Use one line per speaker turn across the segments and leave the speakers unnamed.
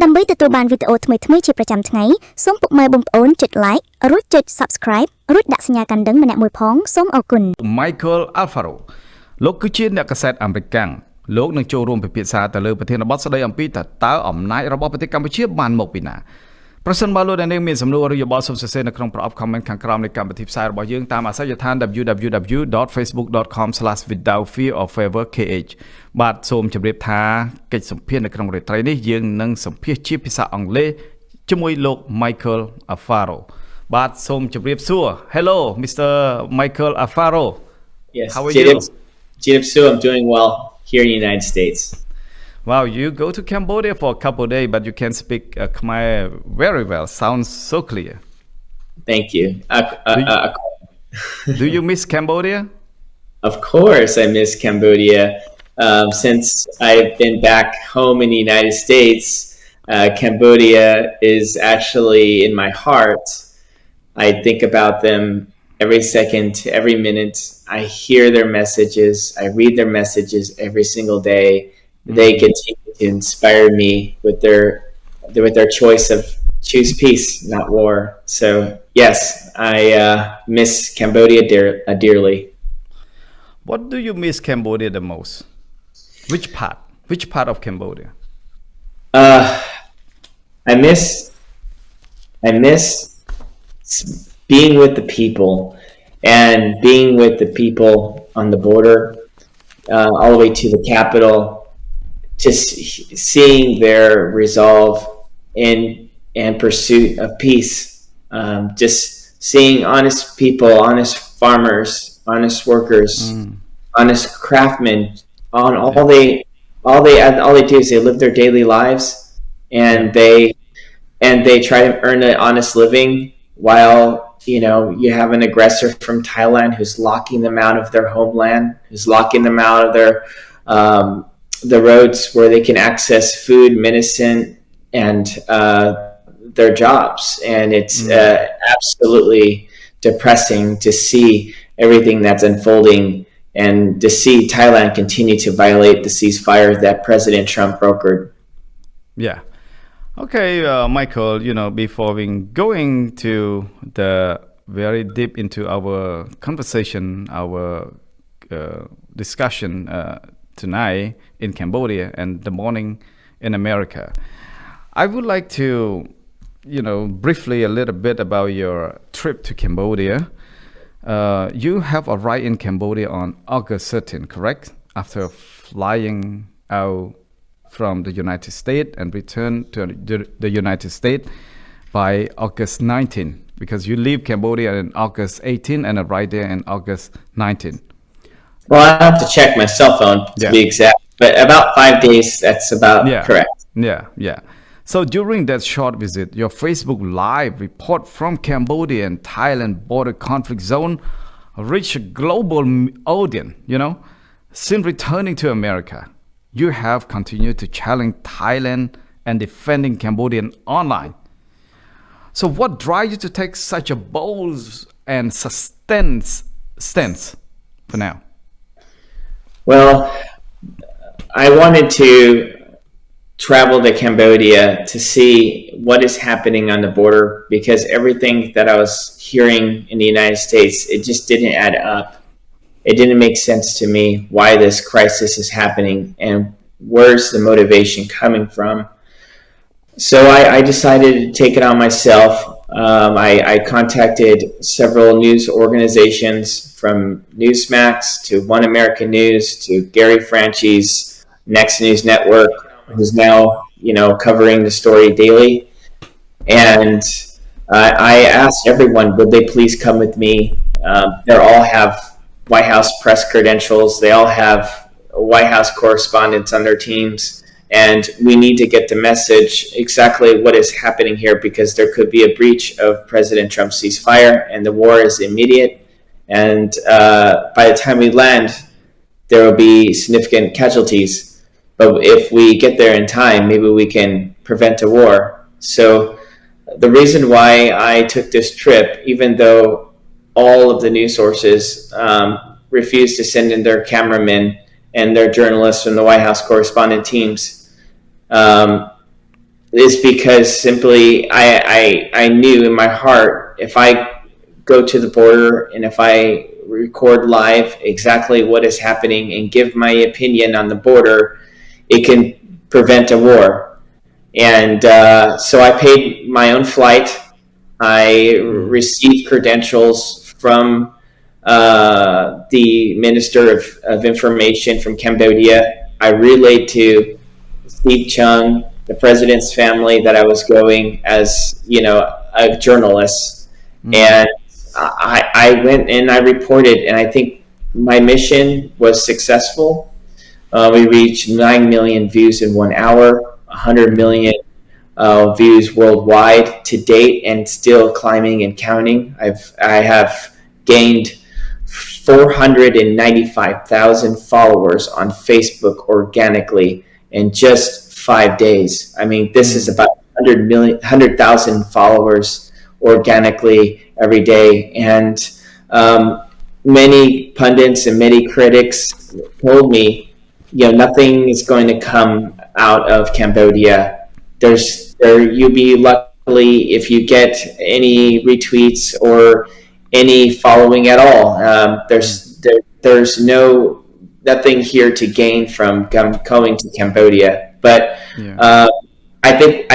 ដើម្បីទទួលបានវីដេអូថ្មីៗជាប្រចាំថ្ងៃសូមពុកម៉ែបងប្អូនចុច like រួចចុច subscribe រួចដាក់សញ្ញាកណ្ដឹងម្នាក់មួយផងសូមអរគុណ
Michael Alfaro លោកគឺជាអ្នកកាសែតអាមេរិកលោកនឹងចូលរួមពិភាក្សាទៅលើប្រធានបទស្ដីអំពីតើអំណាចរបស់ប្រទេសកម្ពុជាបានមកពីណាប្រសិនបើលោកអ្នកនាងមានសំណួរឬយោបល់សូមសរសេរនៅក្នុងប្រអប់ comment ខាងក្រោមនៃកម្មវិធីផ្សាយរបស់យើងតាមអាសយដ្ឋាន www.facebook.com/withoutfearorfavorkh បាទសូមជម្រាបថាកិច្ចសម្ភាសន៍នៅក្នុងរាត្រីនេះយើងនឹងសម្ភាសន៍ជាភាសាអង់គ្លេសជាមួយលោក Michael Alfaro បាទសូមជម្រាបសួរ Hello Mr. Michael Alfaro
Yes
How are you
Jidip Su, I'm doing well here in the United States.
Wow, you go to Cambodia for a couple of days, but you can speak Khmer very well. Sounds so clear.
Thank you.
Do you miss Cambodia?
Of course, I miss Cambodia. Since I've been back home in the United States, Cambodia is actually in my heart. I think about them every second, every minute. I hear their messages. I read their messages every single day. They continue to inspire me with their choice of choose peace, not war. So yes, I miss Cambodia dearly.
What do you miss Cambodia the most? Which part? Which part of Cambodia?
I miss being with the people and being with the people on the border, all the way to the capital. Just seeing their resolve in pursuit of peace, just seeing honest people, honest farmers, honest workers, honest craftsmen. All they do is they live their daily lives, and they try to earn an honest living while you have an aggressor from Thailand who's locking them out of their homeland, who's locking them out of the roads where they can access food, medicine, and their jobs. And it's absolutely depressing to see everything that's unfolding and to see Thailand continue to violate the ceasefire that President Trump brokered.
Yeah. Okay, Michael, before we going to the very deep into our conversation, our discussion tonight in Cambodia and the morning in America, I would like to, briefly a little bit about your trip to Cambodia. You have arrived in Cambodia on August 13, correct? After flying out from the United States and return to the United States by August 19, because you leave Cambodia in August 18 and arrive there in August 19.
Well, I have to check my cell phone to be exact, but about 5 days, that's about correct.
Yeah. So during that short visit, your Facebook Live report from Cambodia and Thailand border conflict zone reached a global audience, Since returning to America, you have continued to challenge Thailand and defending Cambodian online. So what drives you to take such a bold and sustained stance for now?
Well, I wanted to travel to Cambodia to see what is happening on the border, because everything that I was hearing in the United States, it just didn't add up. It didn't make sense to me why this crisis is happening and where's the motivation coming from. So I decided to take it on myself. I contacted several news organizations, from Newsmax to One American News to Gary Franchi's Next News Network, who's now covering the story daily. And I asked everyone, would they please come with me? They all have White House press credentials. They all have White House correspondents on their teams. And we need to get the message exactly what is happening here, because there could be a breach of President Trump's ceasefire, and the war is immediate. And by the time we land, there will be significant casualties. But if we get there in time, maybe we can prevent a war. So the reason why I took this trip, even though all of the news sources refused to send in their cameramen and their journalists from the White House correspondent teams, is because simply I knew in my heart, if I go to the border and if I record live exactly what is happening and give my opinion on the border, it can prevent a war. And so I paid my own flight. I received credentials from the Minister of Information from Cambodia. I relayed to Steve Chung, the president's family, that I was going as, a journalist. And I went and I reported, and I think my mission was successful. We reached 9 million views in 1 hour, 100 million views worldwide to date, and still climbing and counting. I have gained 495,000 followers on Facebook organically in just 5 days. I mean, this is about 100,000 followers organically every day. And many pundits and many critics told me, nothing is going to come out of Cambodia. You'll be lucky if you get any retweets or any following at all. There's nothing here to gain from going to Cambodia. But I think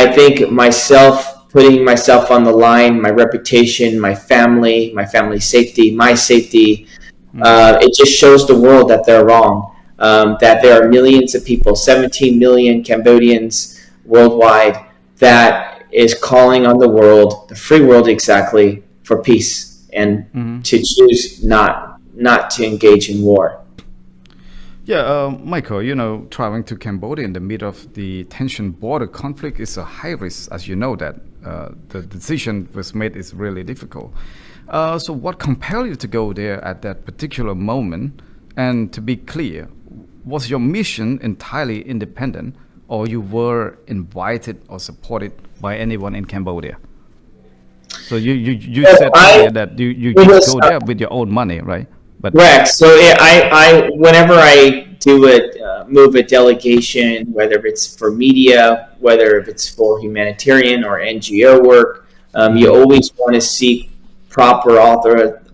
putting myself on the line, my reputation, my family's safety, my safety, it just shows the world that they're wrong. That there are millions of people, 17 million Cambodians worldwide, that is calling on the world, the free world exactly, for peace and to choose not to engage in war.
Yeah, Michael, traveling to Cambodia in the middle of the tension border conflict is a high risk, as you know that the decision was made is really difficult. So what compelled you to go there at that particular moment? And to be clear, was your mission entirely independent, or you were invited or supported by anyone in Cambodia? So you said that you just go there with your own money, right? But
correct. So I whenever I do move a delegation, whether it's for media, whether it's for humanitarian or NGO work, you always want to seek proper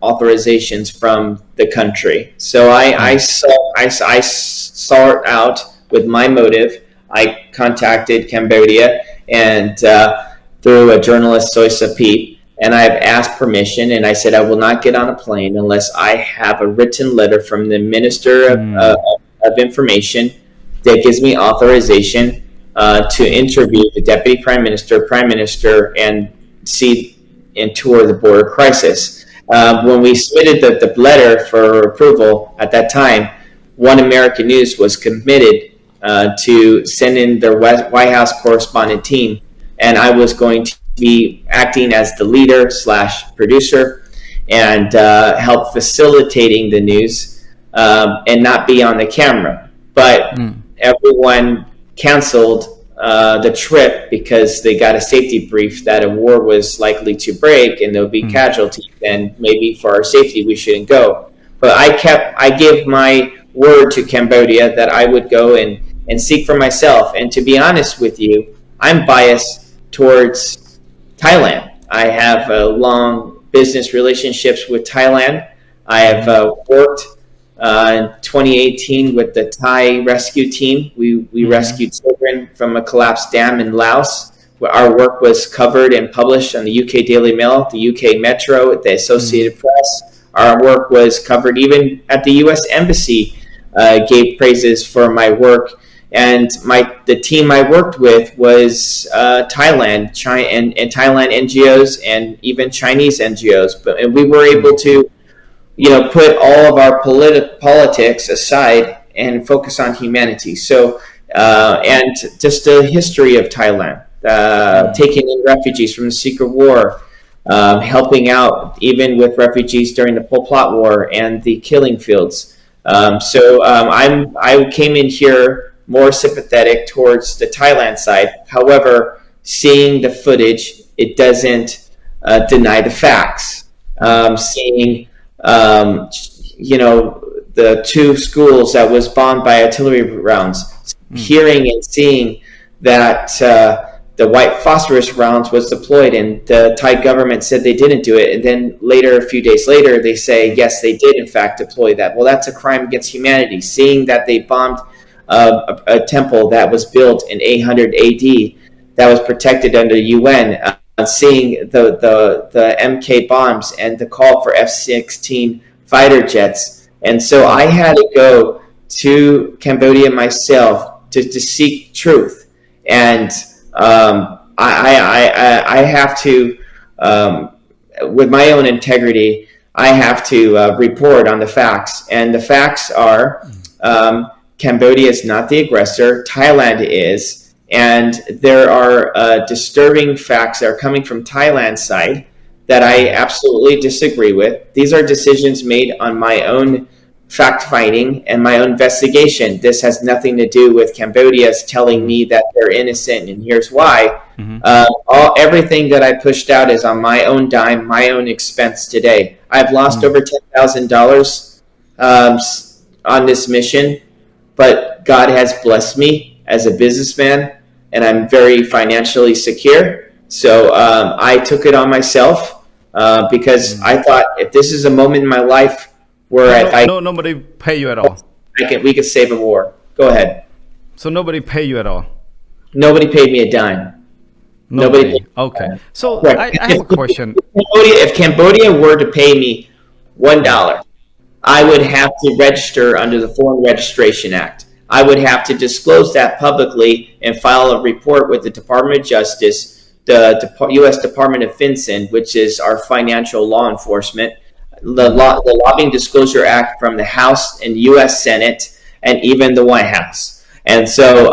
authorizations from the country. So I sought out with my motive. I contacted Cambodia and through a journalist, Soisa Peep, and I've asked permission, and I said I will not get on a plane unless I have a written letter from the Minister of Information that gives me authorization to interview the Deputy Prime Minister, and see and tour the border crisis. When we submitted the letter for approval at that time, One American News was committed to send in their White House correspondent team, and I was going to be acting as the leader / producer and help facilitating the news and not be on the camera. But everyone canceled the trip because they got a safety brief that a war was likely to break and there'll be casualties, and maybe for our safety we shouldn't go. But I gave my word to Cambodia that I would go and seek for myself. And to be honest with you, I'm biased towards Thailand. I have long business relationships with Thailand. I have worked in 2018 with the Thai rescue team. We rescued children from a collapsed dam in Laos. Our work was covered and published on the UK Daily Mail, the UK Metro, the Associated Press. Our work was covered even at the US Embassy, gave praises for my work. And the team I worked with was Thailand, and Thailand NGOs and even Chinese NGOs. And we were able to, put all of our politics aside and focus on humanity. So, and just the history of Thailand, taking in refugees from the secret war, helping out even with refugees during the Pol Pot War and the killing fields. So I came in here more sympathetic towards the Thailand side. However, seeing the footage, it doesn't deny the facts. Seeing, the 2 schools that was bombed by artillery rounds, hearing and seeing that the white phosphorus rounds was deployed, and the Thai government said they didn't do it. And then later, a few days later, they say, yes, they did, in fact, deploy that. Well, that's a crime against humanity. Seeing that they bombed a temple that was built in 800 AD that was protected under the UN, seeing the MK bombs and the call for F-16 fighter jets. And so I had to go to Cambodia myself to seek truth. And I have to, with my own integrity, I have to report on the facts. And the facts are Cambodia is not the aggressor, Thailand is. And there are disturbing facts that are coming from Thailand's side that I absolutely disagree with. These are decisions made on my own fact-finding and my own investigation. This has nothing to do with Cambodia's telling me that they're innocent, and here's why. Everything that I pushed out is on my own dime, my own expense today. I've lost over $10,000 on this mission, but God has blessed me as a businessman, and I'm very financially secure. So I took it on myself because I thought, if this is a moment in my life where
nobody pay you at all.
We could save a war. Go ahead.
So nobody pay you at all.
Nobody paid me a dime. Nobody.
Okay. So
Right.
I have a question.
If Cambodia were to pay me $1, I would have to register under the Foreign Registration Act. I would have to disclose that publicly and file a report with the Department of Justice, the U.S. Department of FinCEN, which is our financial law enforcement, the Lobbying Disclosure Act from the House and U.S. Senate, and even the White House. And so,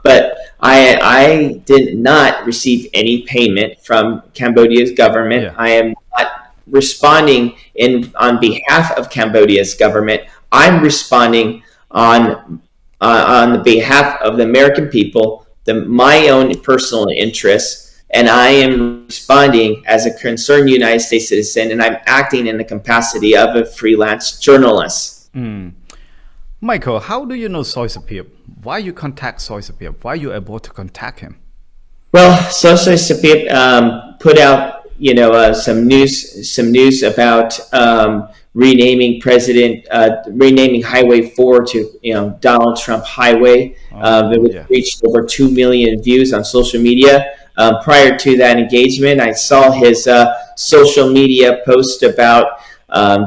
but I did not receive any payment from Cambodia's government.
Yeah.
I am not responding on behalf of Cambodia's government. I'm responding on the behalf of the American people, my own personal interests, and I am responding as a concerned United States citizen, and I'm acting in the capacity of a freelance journalist.
Michael, how do you know Soy Sapip? Why you contact Soy Sapip? Why you able to contact him?
Well, Soy Sapip put out, some news about renaming Highway 4 to Donald Trump Highway. It reached over 2 million views on social media. Prior to that engagement, I saw his social media post about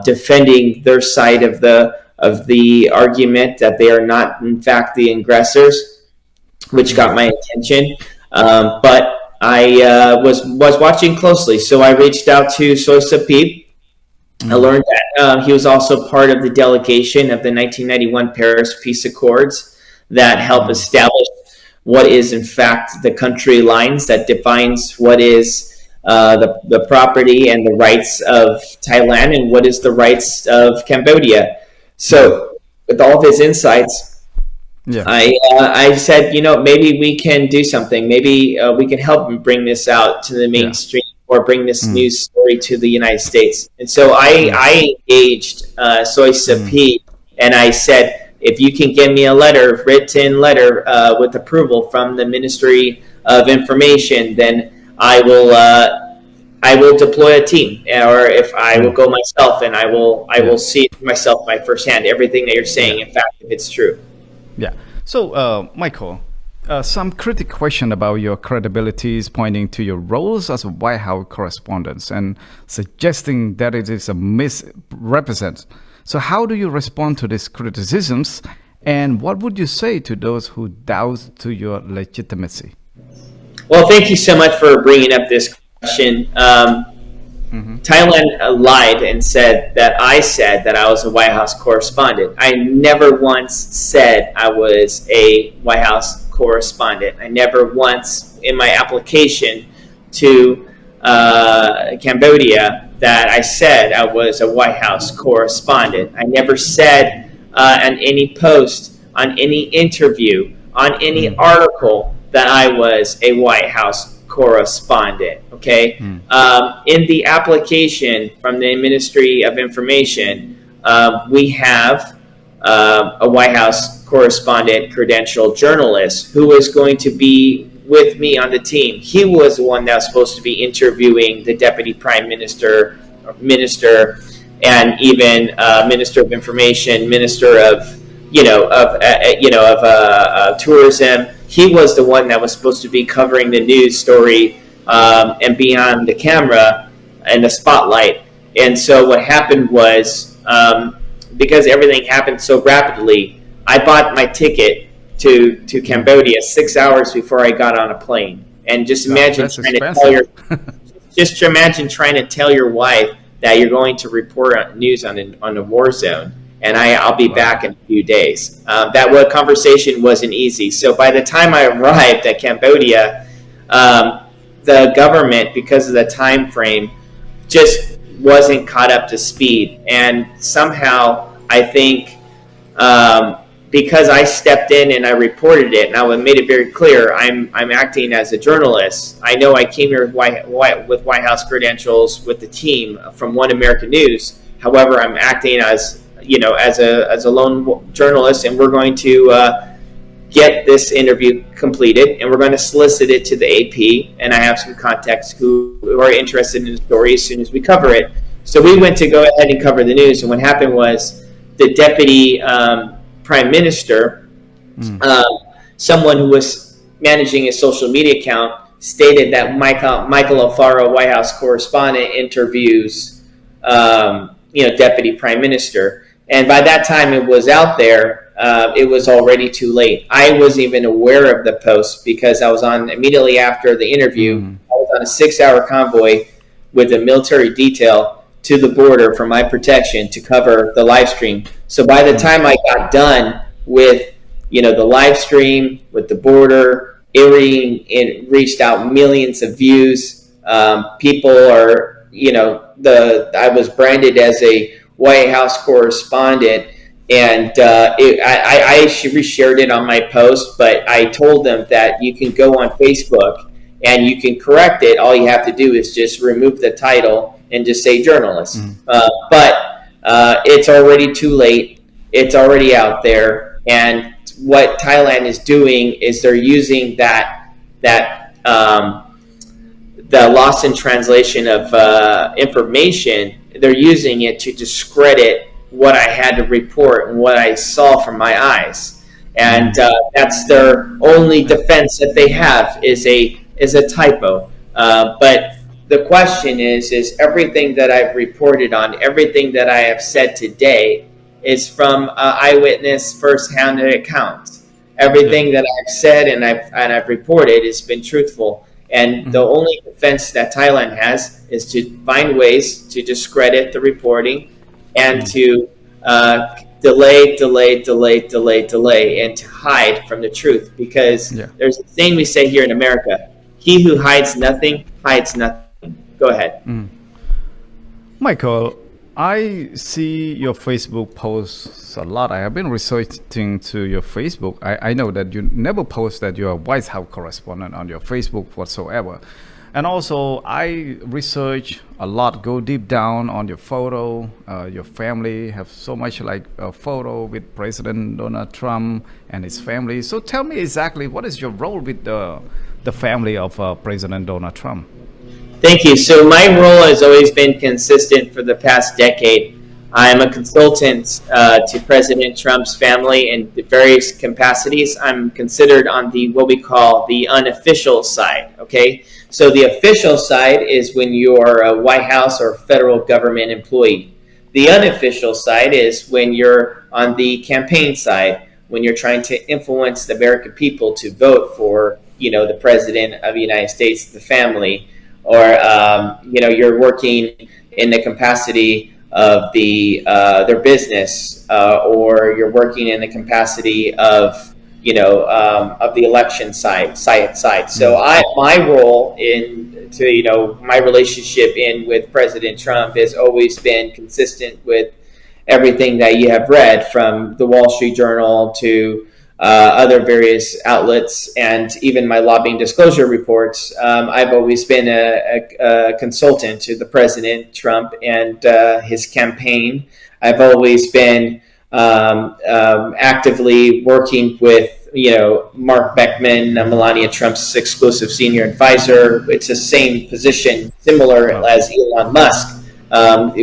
defending their side of the argument that they are not, in fact, the aggressors, which got my attention. But I was watching closely, so I reached out to Soy Sapip. I learned that he was also part of the delegation of the 1991 Paris Peace Accords that helped establish what is, in fact, the country lines that defines what is the property and the rights of Thailand and what is the rights of Cambodia. So with all of his insights, I said, maybe we can do something. Maybe we can help bring this out to the mainstream or bring this news story to the United States. And so I engaged Soy Sapip, and I said, if you can give me a written letter with approval from the Ministry of Information, then I will deploy a team, or if I will go myself, and I will see it myself by firsthand, everything that you're saying, in fact, if it's true.
Yeah. So, Michael, some critic question about your credibilities, pointing to your roles as a White House correspondent and suggesting that it is a misrepresent. So how do you respond to these criticisms, and what would you say to those who doubt to your legitimacy?
Well, thank you so much for bringing up this question. Thailand lied and said that I was a White House correspondent. I never once said I was a White House correspondent. I never once, in my application to Cambodia, that I said I was a White House correspondent. I never said on any post, on any interview, on any article that I was a White House correspondent. Okay. In the application from the Ministry of Information, we have a White House correspondent credentialed journalist who is going to be with me on the team, he was the one that was supposed to be interviewing the deputy prime minister, and even minister of information, minister of tourism. He was the one that was supposed to be covering the news story and be on the camera and the spotlight. And so what happened was, because everything happened so rapidly, I bought my ticket to Cambodia 6 hours before I got on a plane. And just imagine trying to tell your wife that you're going to report on news on the war zone, and I'll be back in a few days. That conversation wasn't easy. So by the time I arrived at Cambodia, the government, because of the time frame, just wasn't caught up to speed. And somehow, I think, because I stepped in and I reported it, and I made it very clear, I'm acting as a journalist. I know I came here with White House credentials with the team from One American News. However, I'm acting as a lone journalist, and we're going to get this interview completed, and we're going to solicit it to the AP. And I have some contacts who are interested in the story as soon as we cover it. So we went to go ahead and cover the news, and what happened was the deputy prime minister, someone who was managing his social media account, stated that Michael Alfaro, White House correspondent, interviews deputy prime minister. And by that time it was out there, it was already too late. I wasn't even aware of the post because I was on immediately after the interview. I was on a 6-hour convoy with a military detail to the border for my protection to cover the live stream. So by the time I got done with the live stream, with the border, it reached out millions of views. People are, I was branded as a White House correspondent, and I reshared it on my post, but I told them that you can go on Facebook and you can correct it. All you have to do is just remove the title and just say journalist. But it's already too late. It's already out there. And what Thailand is doing is they're using that the loss in translation of information. They're using it to discredit what I had to report and what I saw from my eyes. And that's their only defense that they have is a typo. But the question is everything that I've reported on, everything that I have said today is from eyewitness first-hand accounts. Everything that I've said and I've reported has been truthful. And the only defense that Thailand has is to find ways to discredit the reporting and to delay, and to hide from the truth. Because there's a saying we say here in America, he who hides nothing hides nothing. Go ahead.
Michael, I see your Facebook posts a lot. I have been researching to your Facebook. I know that you never post that you're a White House correspondent on your Facebook whatsoever. And also, I research a lot, go deep down on your photo. Your family have so much like a photo with President Donald Trump and his family. So tell me exactly what is your role with the family of President Donald Trump?
Thank you. So my role has always been consistent for the past decade. I'm a consultant to President Trump's family in various capacities. I'm considered on what we call the unofficial side. Okay, so the official side is when you're a White House or federal government employee. The unofficial side is when you're on the campaign side, when you're trying to influence the American people to vote for, the President of the United States, the family. Or you're working in the capacity of their business, or you're working in the capacity of of the election side. So my role my relationship with President Trump has always been consistent with everything that you have read from the Wall Street Journal to other various outlets, and even my lobbying disclosure reports. I've always been a consultant to the President Trump and his campaign. I've always been actively working with Mark Beckman, Melania Trump's exclusive senior advisor. It's the same position, similar as Elon Musk,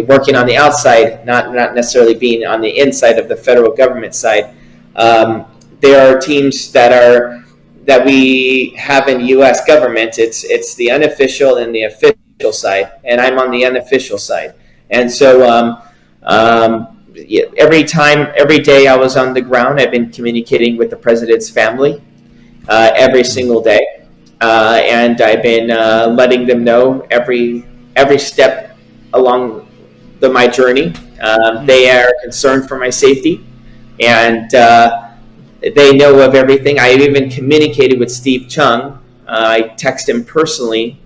working on the outside, not necessarily being on the inside of the federal government side. There are teams that we have in U.S. government. It's the unofficial and the official side, and I'm on the unofficial side. And so every day I was on the ground, I've been communicating with the president's family every single day, and I've been letting them know every step along my journey. They are concerned for my safety, and they know of everything. I even communicated with Steve Chung. I text him personally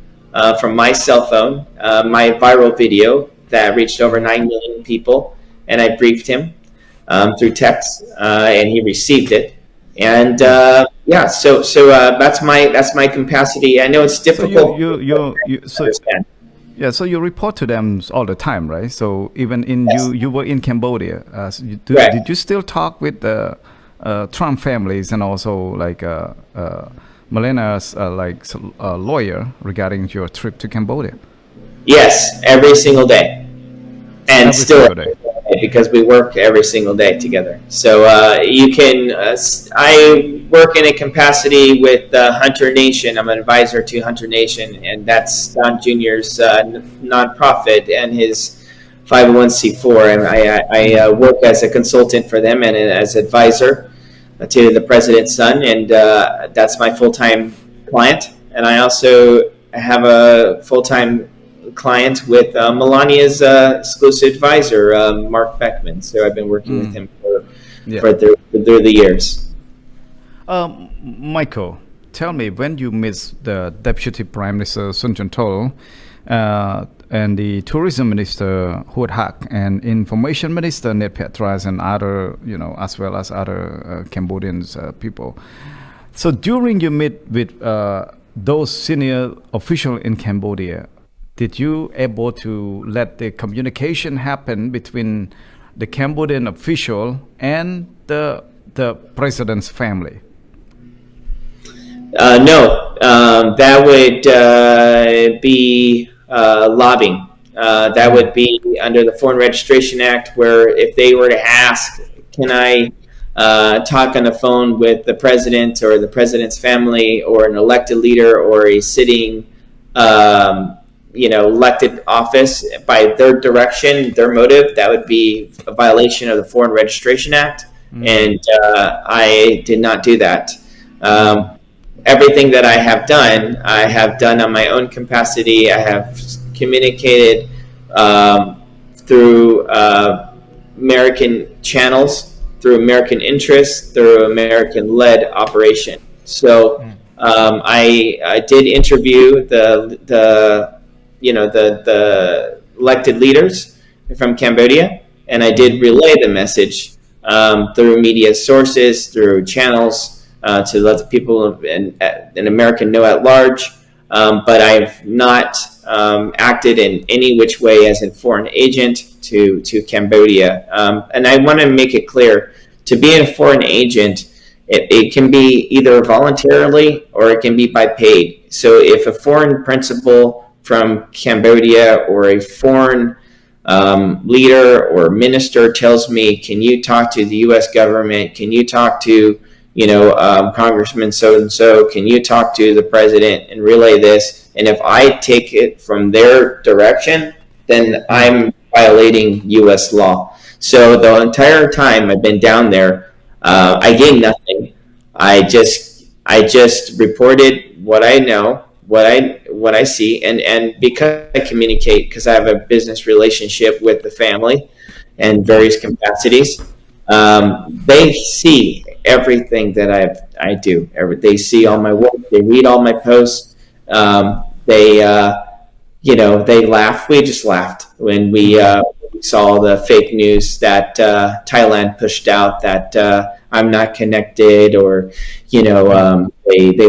from my cell phone, my viral video that reached over 9 million people, and I briefed him through text, and he received it. And so that's my capacity. I know it's difficult.
So you report to them all the time, right? So even you were in Cambodia. Did you still talk with the Trump families and also like Melania's lawyer regarding your trip to Cambodia?
Yes, every single day, and because we work every single day together. So you can. I work in a capacity with Hunter Nation. I'm an advisor to Hunter Nation, and that's Don Jr.'s nonprofit and his 501c4. And I work as a consultant for them and as advisor to the president's son, and that's my full-time client. And I also have a full-time client with Melania's exclusive advisor, Mark Beckman. So I've been working with him for the years.
Michael, tell me, when you met the Deputy Prime Minister Sun Chantol and the Tourism Minister Huot Hak and Information Minister Ned Petras and other, as well as other Cambodian people. So during your meet with those senior officials in Cambodia, did you able to let the communication happen between the Cambodian official and the president's family?
No, that would be lobbying. That would be under the Foreign Registration Act, where if they were to ask, can I talk on the phone with the president or the president's family or an elected leader or a sitting elected office by their direction, their motive, that would be a violation of the Foreign Registration Act. And I did not do that. Everything that I have done on my own capacity. I have communicated through American channels, through American interests, through American-led operation. So I did interview the elected leaders from Cambodia, and I did relay the message through media sources, through channels, to let the people in America know at large. But I've not acted in any which way as a foreign agent to Cambodia. And I want to make it clear, to be a foreign agent, it can be either voluntarily or it can be by paid. So if a foreign principal from Cambodia or a foreign leader or minister tells me, can you talk to the U.S. government? Can you talk to Congressman so-and-so, can you talk to the president and relay this? And if I take it from their direction, then I'm violating U.S. law. So the entire time I've been down there, I gained nothing. I just reported what I know, what I see, and because I communicate, because I have a business relationship with the family in various capacities, they see everything that I do. They see all my work. They read all my posts. They laugh. We just laughed when we saw the fake news that Thailand pushed out that I'm not connected, or they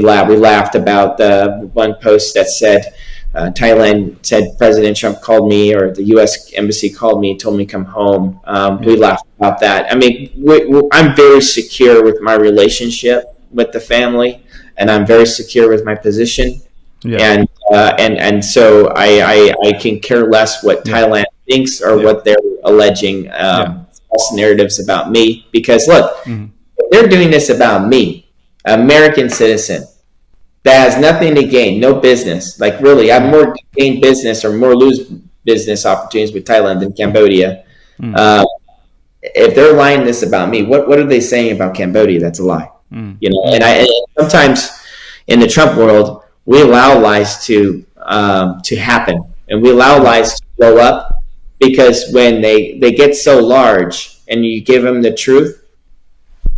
laughed. We laughed about the one post that said Thailand said President Trump called me, or the U.S. Embassy called me, told me to come home. We laughed about that. I mean, I'm very secure with my relationship with the family, and I'm very secure with my position.
Yeah.
And so I can care less what Thailand thinks or what they're alleging false narratives about me. Because look, if they're doing this about me, American citizen that has nothing to gain, no business. Like really, I have more to gain business or more lose business opportunities with Thailand than Cambodia. If they're lying this about me, what are they saying about Cambodia? That's a lie. You know, and sometimes in the Trump world, we allow lies to happen, and we allow lies to blow up because when they get so large and you give them the truth,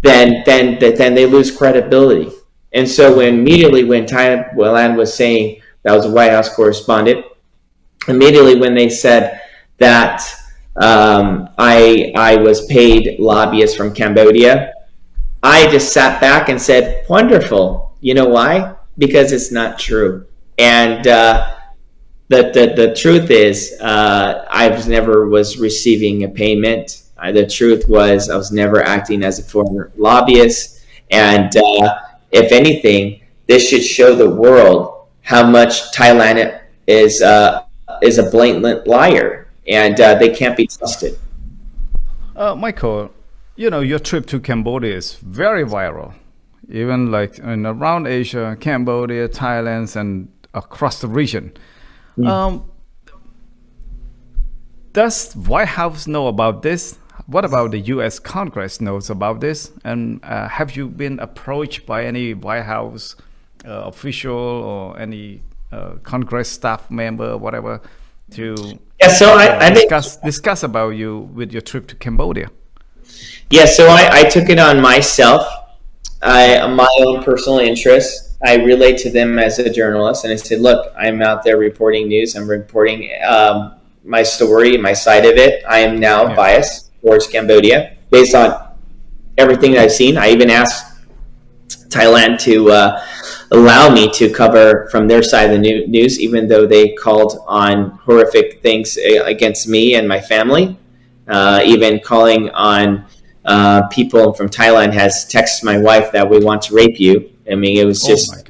then they lose credibility. And so immediately when Thailand was saying, that was a White House correspondent, immediately when they said that I was paid lobbyists from Cambodia, I just sat back and said, wonderful. You know why? Because it's not true. And the truth is, I never was receiving a payment. The truth was, I was never acting as a former lobbyist. And if anything, this should show the world how much Thailand is a blatant liar, and they can't be trusted.
Michael, you know, your trip to Cambodia is very viral. Even like around Asia, Cambodia, Thailand, and across the region. Does White House know about this? What about the U.S. Congress knows about this? And have you been approached by any White House official or any Congress staff member, whatever, to
I
discuss about you with your trip to Cambodia?
Yeah, so I took it on myself. My own personal interests. I relate to them as a journalist, and I said, look, I'm out there reporting news. I'm reporting my story, my side of it. I am now biased towards Cambodia based on everything that I've seen. I even asked Thailand to allow me to cover from their side of the news, even though they called on horrific things against me and my family, even calling on people from Thailand has texted my wife that we want to rape you. I mean, it was just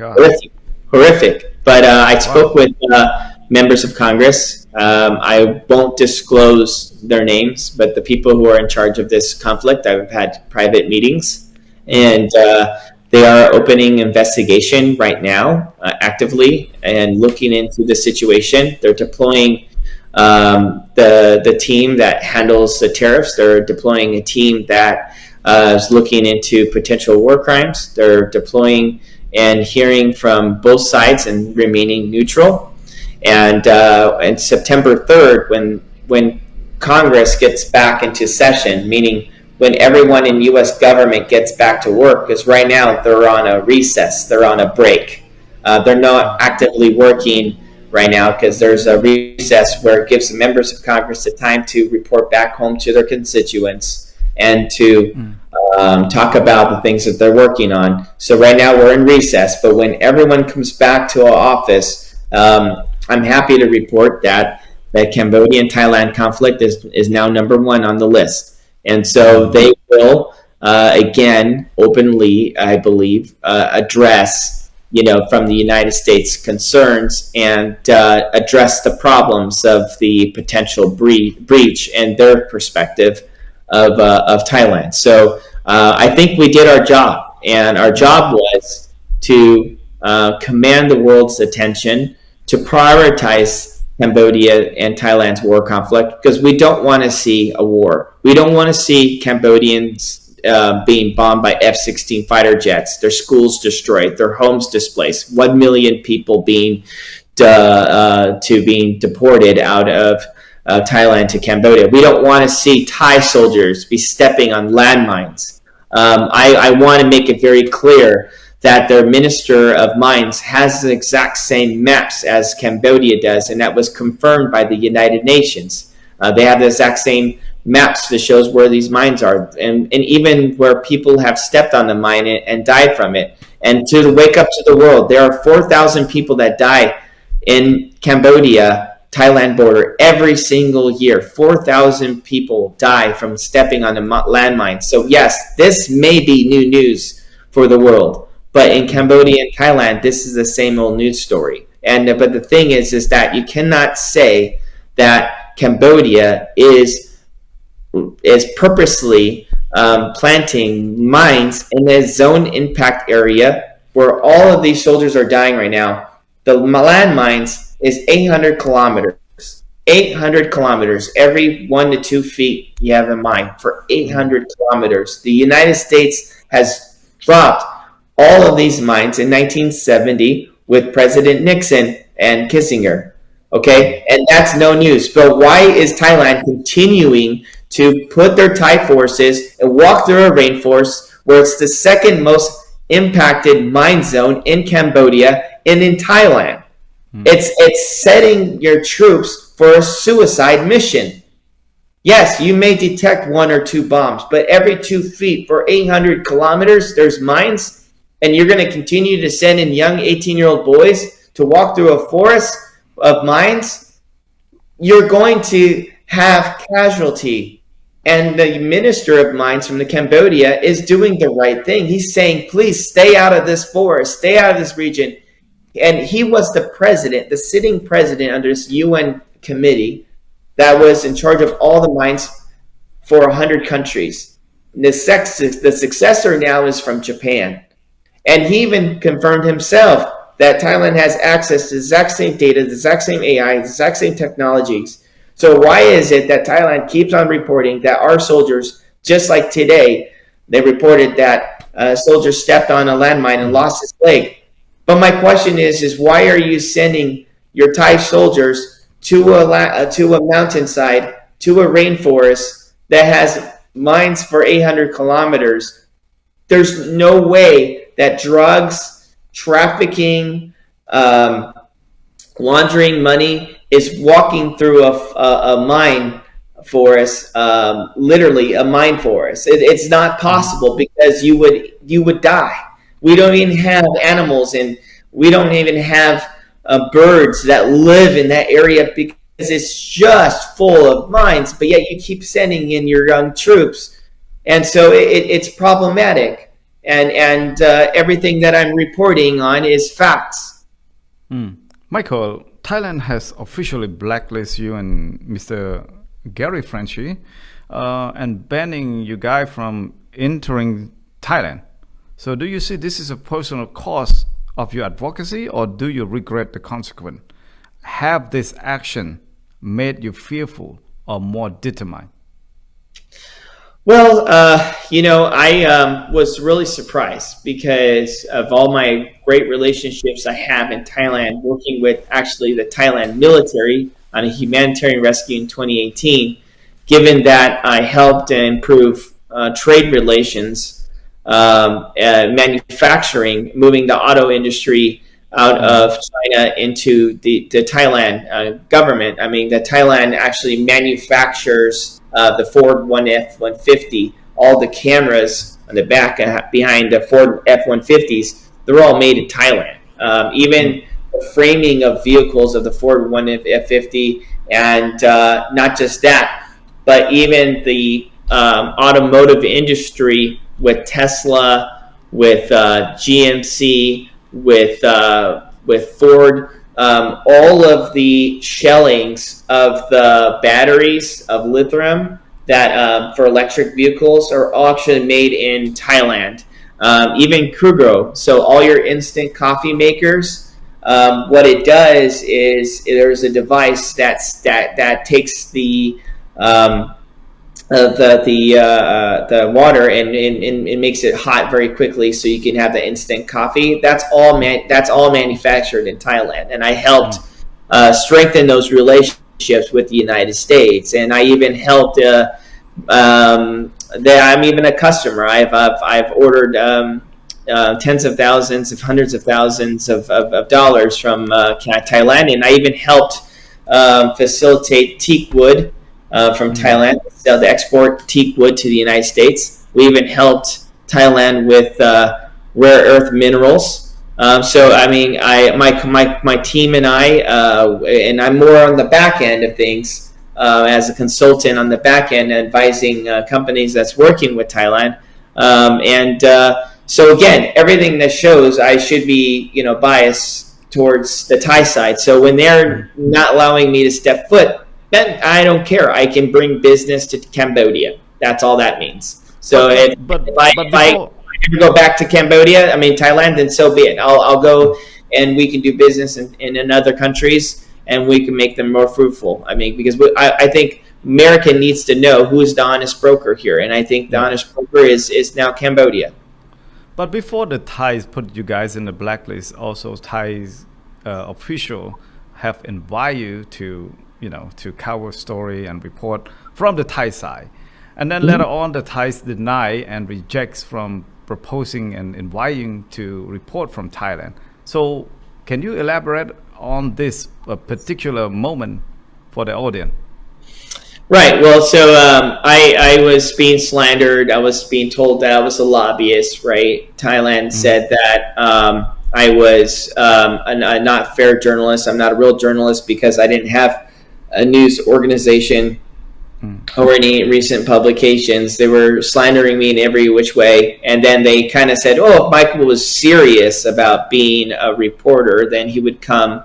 horrific. But I spoke with members of Congress. I won't disclose their names, but the people who are in charge of this conflict, I've had private meetings, and they are opening investigation right now, actively, and looking into the situation. They're deploying the team that handles the tariffs. They're deploying a team that is looking into potential war crimes. They're deploying and hearing from both sides and remaining neutral. And September 3rd, when Congress gets back into session, meaning when everyone in U.S. government gets back to work, because right now they're on a recess, they're on a break. They're not actively working right now because there's a recess where it gives the members of Congress the time to report back home to their constituents and to talk about the things that they're working on. So right now we're in recess, but when everyone comes back to our office, I'm happy to report that the Cambodia-Thailand conflict is now number one on the list. And so they will, again, openly, I believe, address, from the United States concerns and address the problems of the potential breach and their perspective of Thailand. So I think we did our job, and our job was to command the world's attention, to prioritize Cambodia and Thailand's war conflict, because we don't want to see a war. We don't want to see Cambodians being bombed by F-16 fighter jets, their schools destroyed, their homes displaced, 1 million people being deported out of Thailand to Cambodia. We don't want to see Thai soldiers be stepping on landmines. I want to make it very clear that their Minister of Mines has the exact same maps as Cambodia does, and that was confirmed by the United Nations. They have the exact same maps that shows where these mines are, and even where people have stepped on the mine and died from it. And to wake up to the world, there are 4,000 people that die in Cambodia, Thailand border every single year. 4,000 people die from stepping on the landmines. So yes, this may be new news for the world, But in Cambodia and Thailand, this is the same old news story. And but the thing is that you cannot say that Cambodia is purposely planting mines in a zone impact area where all of these soldiers are dying right now. The landmines is 800 kilometers. 800 kilometers. Every 1 to 2 feet you have a mine for 800 kilometers. The United States has dropped all of these mines in 1970 with President Nixon and Kissinger. Okay, and that's no news. But why is Thailand continuing to put their Thai forces and walk through a rainforest where it's the second most impacted mine zone in Cambodia and in Thailand? It's setting your troops for a suicide mission. Yes, you may detect 1 or 2 bombs, but every 2 feet for 800 kilometers, there's mines, and you're going to continue to send in young 18-year-old boys to walk through a forest of mines. You're going to have casualty. And the minister of mines from the Cambodia is doing the right thing. He's saying, please stay out of this forest, stay out of this region. And he was the president, the sitting president under this UN committee that was in charge of all the mines for 100 countries. The successor now is from Japan. And he even confirmed himself that Thailand has access to the exact same data, the exact same AI, the exact same technologies. So why is it that Thailand keeps on reporting that our soldiers, just like today, they reported that a soldier stepped on a landmine and lost his leg? But my question is why are you sending your Thai soldiers to a mountainside, to a rainforest that has mines for 800 kilometers? There's no way that drugs, trafficking, laundering money is walking through a mine forest, literally a mine forest. It's not possible because you would die. We don't even have animals, and we don't even have birds that live in that area because it's just full of mines. But yet you keep sending in your young troops, and so it's problematic. And everything that I'm reporting on is facts.
Michael, Thailand has officially blacklisted you and Mr. Gary Frenchy and banning you guys from entering Thailand. So do you see this is a personal cost of your advocacy, or do you regret the consequence? Have this action made you fearful or more determined?
Well, I was really surprised because of all my great relationships I have in Thailand, working with actually the Thailand military on a humanitarian rescue in 2018, given that I helped improve trade relations, manufacturing, moving the auto industry out of China into the Thailand government. I mean, the Thailand actually manufactures the Ford F-150. All the cameras on the back behind the Ford F-150s, they're all made in Thailand. Even the framing of vehicles of the Ford F-50, and not just that, but even the automotive industry with Tesla, with GMC, with Ford, all of the shellings of the batteries of lithium that for electric vehicles are all actually made in Thailand. Even Kruger, so all your instant coffee makers, what it does is there's a device that takes the water and makes it hot very quickly, so you can have the instant coffee. That's all manufactured in Thailand, and I helped strengthen those relationships with the United States, and I even helped. I'm even a customer. I've ordered tens of thousands, if hundreds of thousands of dollars from Thailand, and I even helped facilitate teak wood. From Thailand, to export teak wood to the United States. We even helped Thailand with rare earth minerals. So I mean, my team and and I'm more on the back end of things as a consultant on the back end, advising companies that's working with Thailand. So again, everything that shows I should be, biased towards the Thai side. So when they're not allowing me to step foot, then I don't care. I can bring business to Cambodia. That's all that means. So if I ever go back to Cambodia, Thailand, then so be it. I'll go and we can do business in other countries and we can make them more fruitful. Because I think America needs to know who's the honest broker here. And I think the honest broker is now Cambodia.
But before the Thais put you guys in the blacklist, also Thais official have invited you to cover story and report from the Thai side. And then later on, the Thais deny and rejects from proposing and inviting to report from Thailand. So can you elaborate on this particular moment for the audience?
Right. Well, so I was being slandered. I was being told that I was a lobbyist, right? Thailand said that I was a not fair journalist. I'm not a real journalist because I didn't have a news organization or any recent publications. They were slandering me in every which way. And then they kind of said, if Michael was serious about being a reporter, then he would come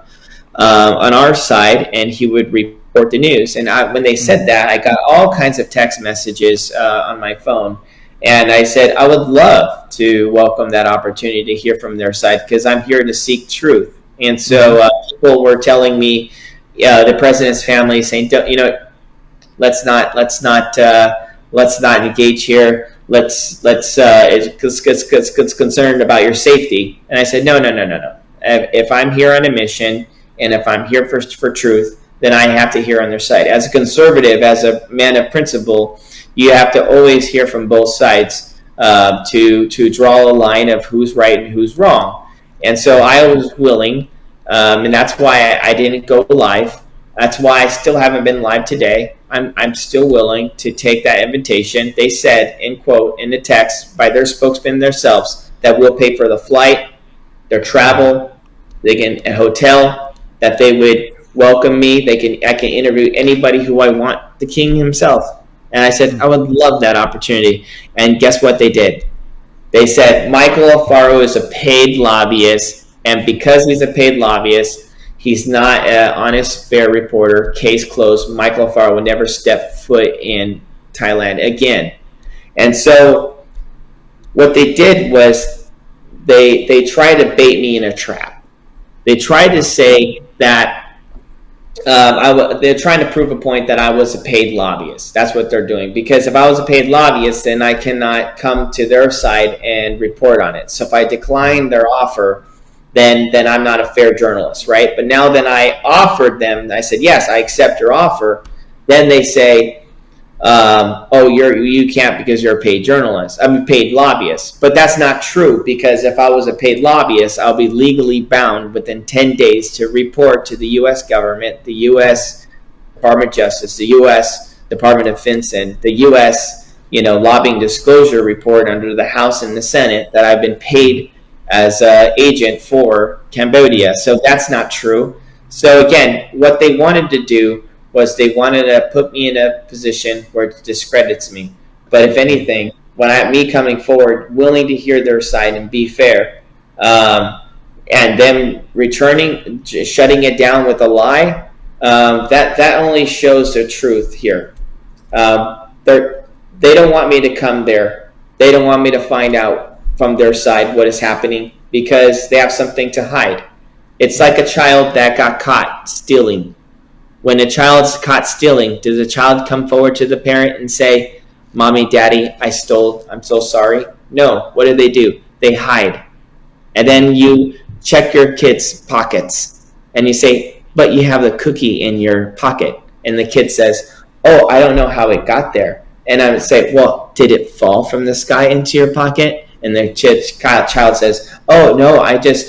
on our side and he would report the news. And when they said that, I got all kinds of text messages on my phone. And I said, I would love to welcome that opportunity to hear from their side because I'm here to seek truth. And so people were telling me, the president's family saying, let's not engage here. It's concerned about your safety. And I said, no. If I'm here on a mission and if I'm here for truth, then I have to hear on their side. As a conservative, as a man of principle, you have to always hear from both sides to draw a line of who's right and who's wrong. And so I was willing, and that's why I didn't go live. That's why I still haven't been live today. I'm still willing to take that invitation. They said, in quote, in the text, by their spokesman themselves, that we'll pay for the flight, their travel, a hotel, that they would welcome me. I can interview anybody who I want, the king himself. And I said, I would love that opportunity. And guess what they did? They said, Michael Alfaro is a paid lobbyist. And because he's a paid lobbyist, he's not an honest, fair reporter. Case closed. Michael Alfaro will never step foot in Thailand again. And so what they did was they tried to bait me in a trap. They tried to say that they're trying to prove a point that I was a paid lobbyist. That's what they're doing. Because if I was a paid lobbyist, then I cannot come to their side and report on it. So if I decline their offer, then I'm not a fair journalist, right? But now that I offered them, I said, yes, I accept your offer. Then they say, you can't because you're a paid journalist. I'm a paid lobbyist. But that's not true because if I was a paid lobbyist, I'll be legally bound within 10 days to report to the U.S. government, the U.S. Department of Justice, the U.S. Department of Defense, and the U.S. lobbying disclosure report under the House and the Senate that I've been paid as an agent for Cambodia. So that's not true. So again, what they wanted to do was they wanted to put me in a position where it discredits me. But if anything, me coming forward, willing to hear their side and be fair, and them returning, shutting it down with a lie, that only shows the truth here. They don't want me to come there. They don't want me to find out from their side what is happening because they have something to hide. It's like a child that got caught stealing. When a child's caught stealing, does the child come forward to the parent and say, Mommy, Daddy, I stole, I'm so sorry? No. What do? They hide. And then you check your kid's pockets and you say, but you have the cookie in your pocket. And the kid says, I don't know how it got there. And I would say, well, did it fall from the sky into your pocket? And the child says, oh, no, I just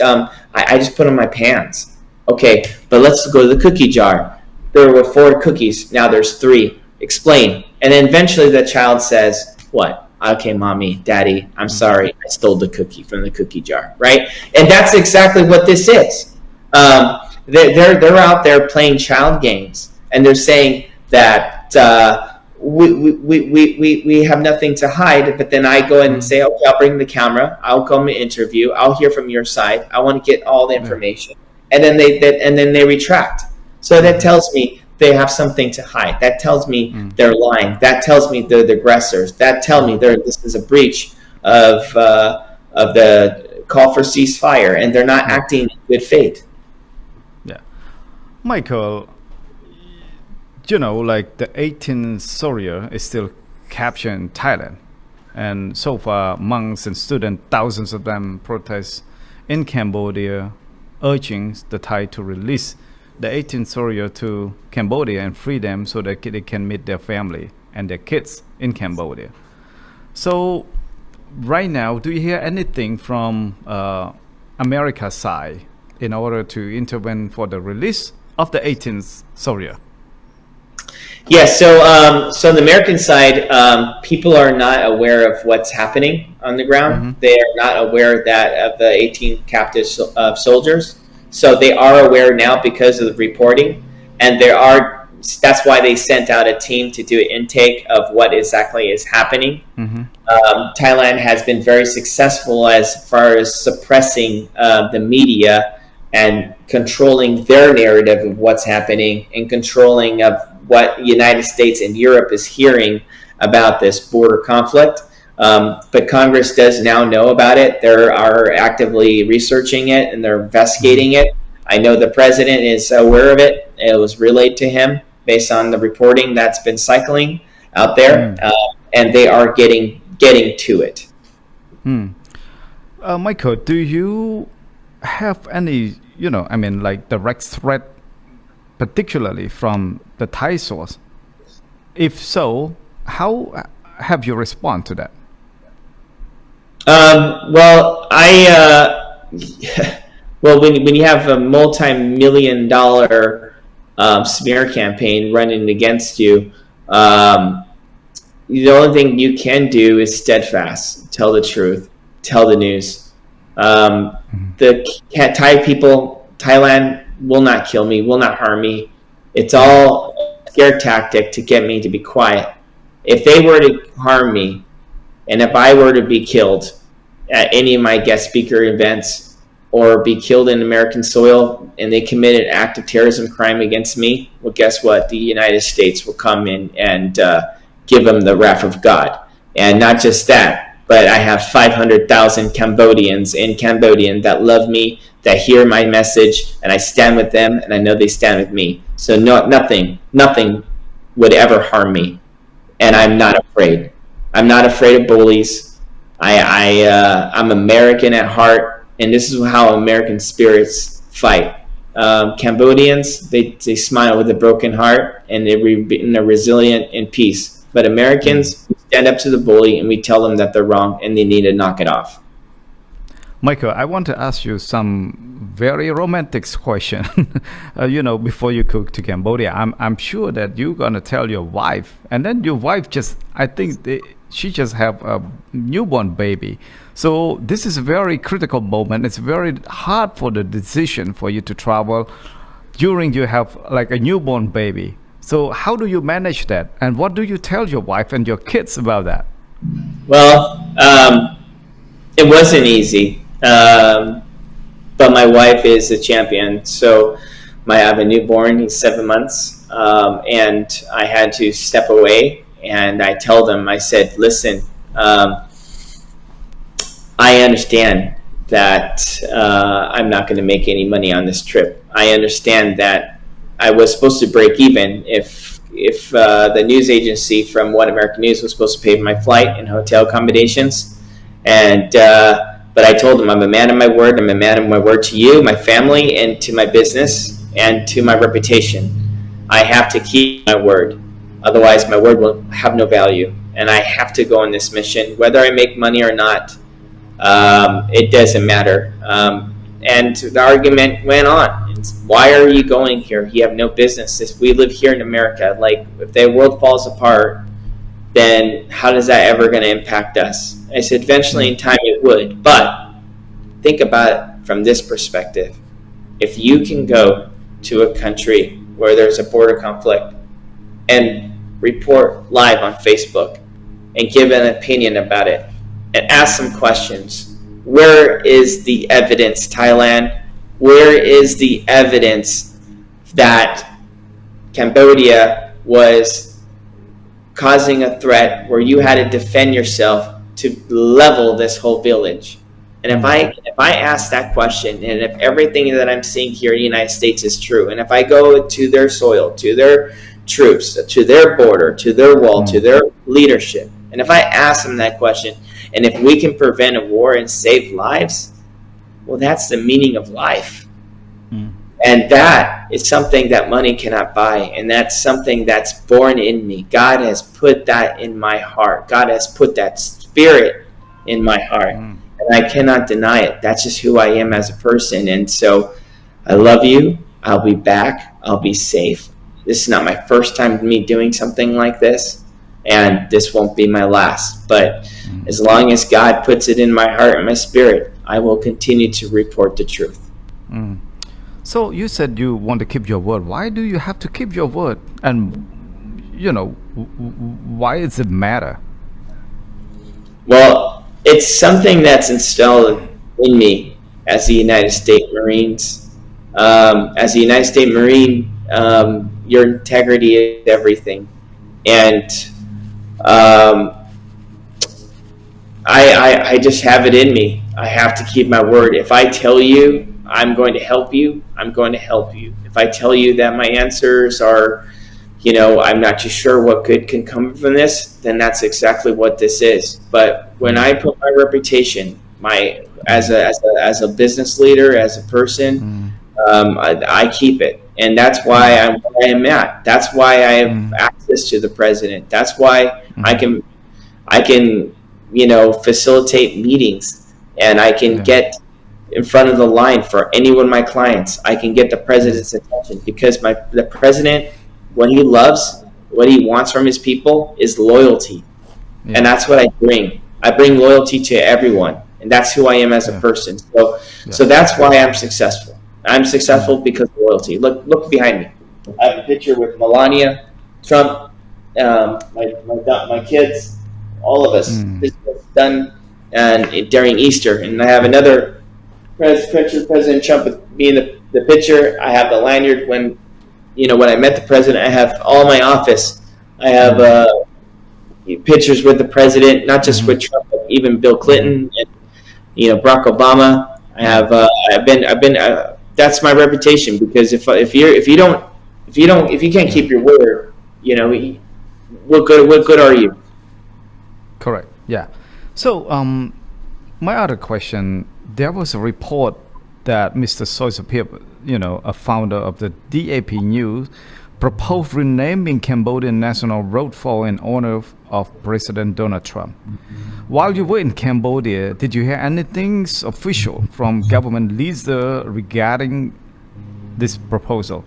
put on my pants. Okay, but let's go to the cookie jar. There were 4 cookies. Now there's 3. Explain. And then eventually the child says, what? Okay, Mommy, Daddy, I'm sorry. I stole the cookie from the cookie jar, right? And that's exactly what this is. They're out there playing child games. And they're saying that we have nothing to hide. But then I go in and say, okay, I'll bring the camera. I'll come and interview. I'll hear from your side. I want to get all the information. And then they retract. So that tells me they have something to hide. That tells me they're lying. That tells me they're the aggressors. That tells me this is a breach of the call for ceasefire, and they're not acting in good faith.
Yeah, Michael, like the 18 soldier is still captured in Thailand, and so far monks and students, thousands of them protest in Cambodia, urging the Thai to release the 18 soldier to Cambodia and free them so that they can meet their family and their kids in Cambodia. So right now, do you hear anything from America's side in order to intervene for the release of the 18 soldier?
Yes, so on the American side, people are not aware of what's happening on the ground. They are not aware of the 18 captive soldiers. So they are aware now because of the reporting, and that's why they sent out a team to do an intake of what exactly is happening. Thailand has been very successful as far as suppressing the media and controlling their narrative of what's happening and controlling of what the United States and Europe is hearing about this border conflict. But Congress does now know about it. They are actively researching it and they're investigating it. I know the president is aware of it. It was relayed to him based on the reporting that's been cycling out there, and they are getting to it.
Michael, do you have any, like direct threat, particularly from the Thai source? If so, how have you responded to that?
When you have a multi-million-dollar smear campaign running against you, the only thing you can do is steadfast, tell the truth, tell the news. The Thai people, Thailand will not kill me, will not harm me. It's all a scare tactic to get me to be quiet. If they were to harm me, and if I were to be killed at any of my guest speaker events or be killed in American soil and they commit an act of terrorism crime against me, well, guess what? The United States will come in and give them the wrath of God. And not just that, but I have 500,000 Cambodians in Cambodia that love me, that hear my message, and I stand with them, and I know they stand with me. So nothing would ever harm me, and I'm not afraid. I'm not afraid of bullies. I'm American at heart, and this is how American spirits fight. Cambodians, they smile with a broken heart, and they're resilient in peace. But Americans, we stand up to the bully, and we tell them that they're wrong, and they need to knock it off.
Michael, I want to ask you some very romantic question. Before you go to Cambodia, I'm sure that you're gonna tell your wife, and then your wife she just have a newborn baby. So this is a very critical moment. It's very hard for the decision for you to travel during you have like a newborn baby. So how do you manage that, and what do you tell your wife and your kids about that?
Well, it wasn't easy. But my wife is a champion. So I have a newborn, he's 7 months, and I had to step away, and I told him, I said, listen, I understand that I'm not going to make any money on this trip. I understand that I was supposed to break even if the news agency from One American News was supposed to pay my flight and hotel accommodations. But I told him, I'm a man of my word. I'm a man of my word to you, my family, and to my business, and to my reputation. I have to keep my word. Otherwise, my word will have no value. And I have to go on this mission, whether I make money or not. It doesn't matter. And the argument went on. Why are you going here? You have no business. If we live here in America, like if the world falls apart, then how is that ever going to impact us? I said, eventually in time it would. But think about it from this perspective. If you can go to a country where there's a border conflict and report live on Facebook and give an opinion about it and ask some questions. Where is the evidence, Thailand? Where is the evidence that Cambodia was causing a threat where you had to defend yourself to level this whole village? And if I ask that question, and if everything that I'm seeing here in the United States is true, and if I go to their soil, to their troops, to their border, to their wall, to their leadership, and if I ask them that question, and if we can prevent a war and save lives, well, that's the meaning of life. And that is something that money cannot buy. And that's something that's born in me. God has put that in my heart. God has put that spirit in my heart. And I cannot deny it. That's just who I am as a person. And so I love you. I'll be back. I'll be safe. This is not my first time me doing something like this. And this won't be my last. But as long as God puts it in my heart and my spirit, I will continue to report the truth.
So you said you want to keep your word. Why do you have to keep your word? And, why does it matter?
Well, it's something that's installed in me as the United States Marines. As a United States Marine, your integrity is everything. And I just have it in me. I have to keep my word. If I tell you I'm going to help you, I'm going to help you. If I tell you that my answers are, I'm not too sure what good can come from this, then that's exactly what this is. But when I put my reputation, as a business leader, as a person, I keep it. And that's why I'm where I am at. That's why I have access to the president. That's why I can facilitate meetings, and I can get in front of the line for any one of my clients. I can get the president's attention because the president, what he loves, what he wants from his people is loyalty. And that's what I bring. I bring loyalty to everyone, and that's who I am as a person. So that's why I'm successful. I'm successful because of loyalty. Look behind me. I have a picture with Melania, Trump, my kids, all of us. This was done during Easter, and I have another picture, President Trump with me in the picture. I have the lanyard when I met the president. I have all my office. I have pictures with the president, not just with Trump, but even Bill Clinton and Barack Obama. I have I've been that's my reputation, because if you can't keep your word, what good are you?
Correct. Yeah. So my other question, there was a report that Mr. Soysapip, a founder of the DAP News, proposed renaming Cambodian National Road 4 in honor of President Donald Trump. While you were in Cambodia, did you hear anything official from government leader regarding this proposal?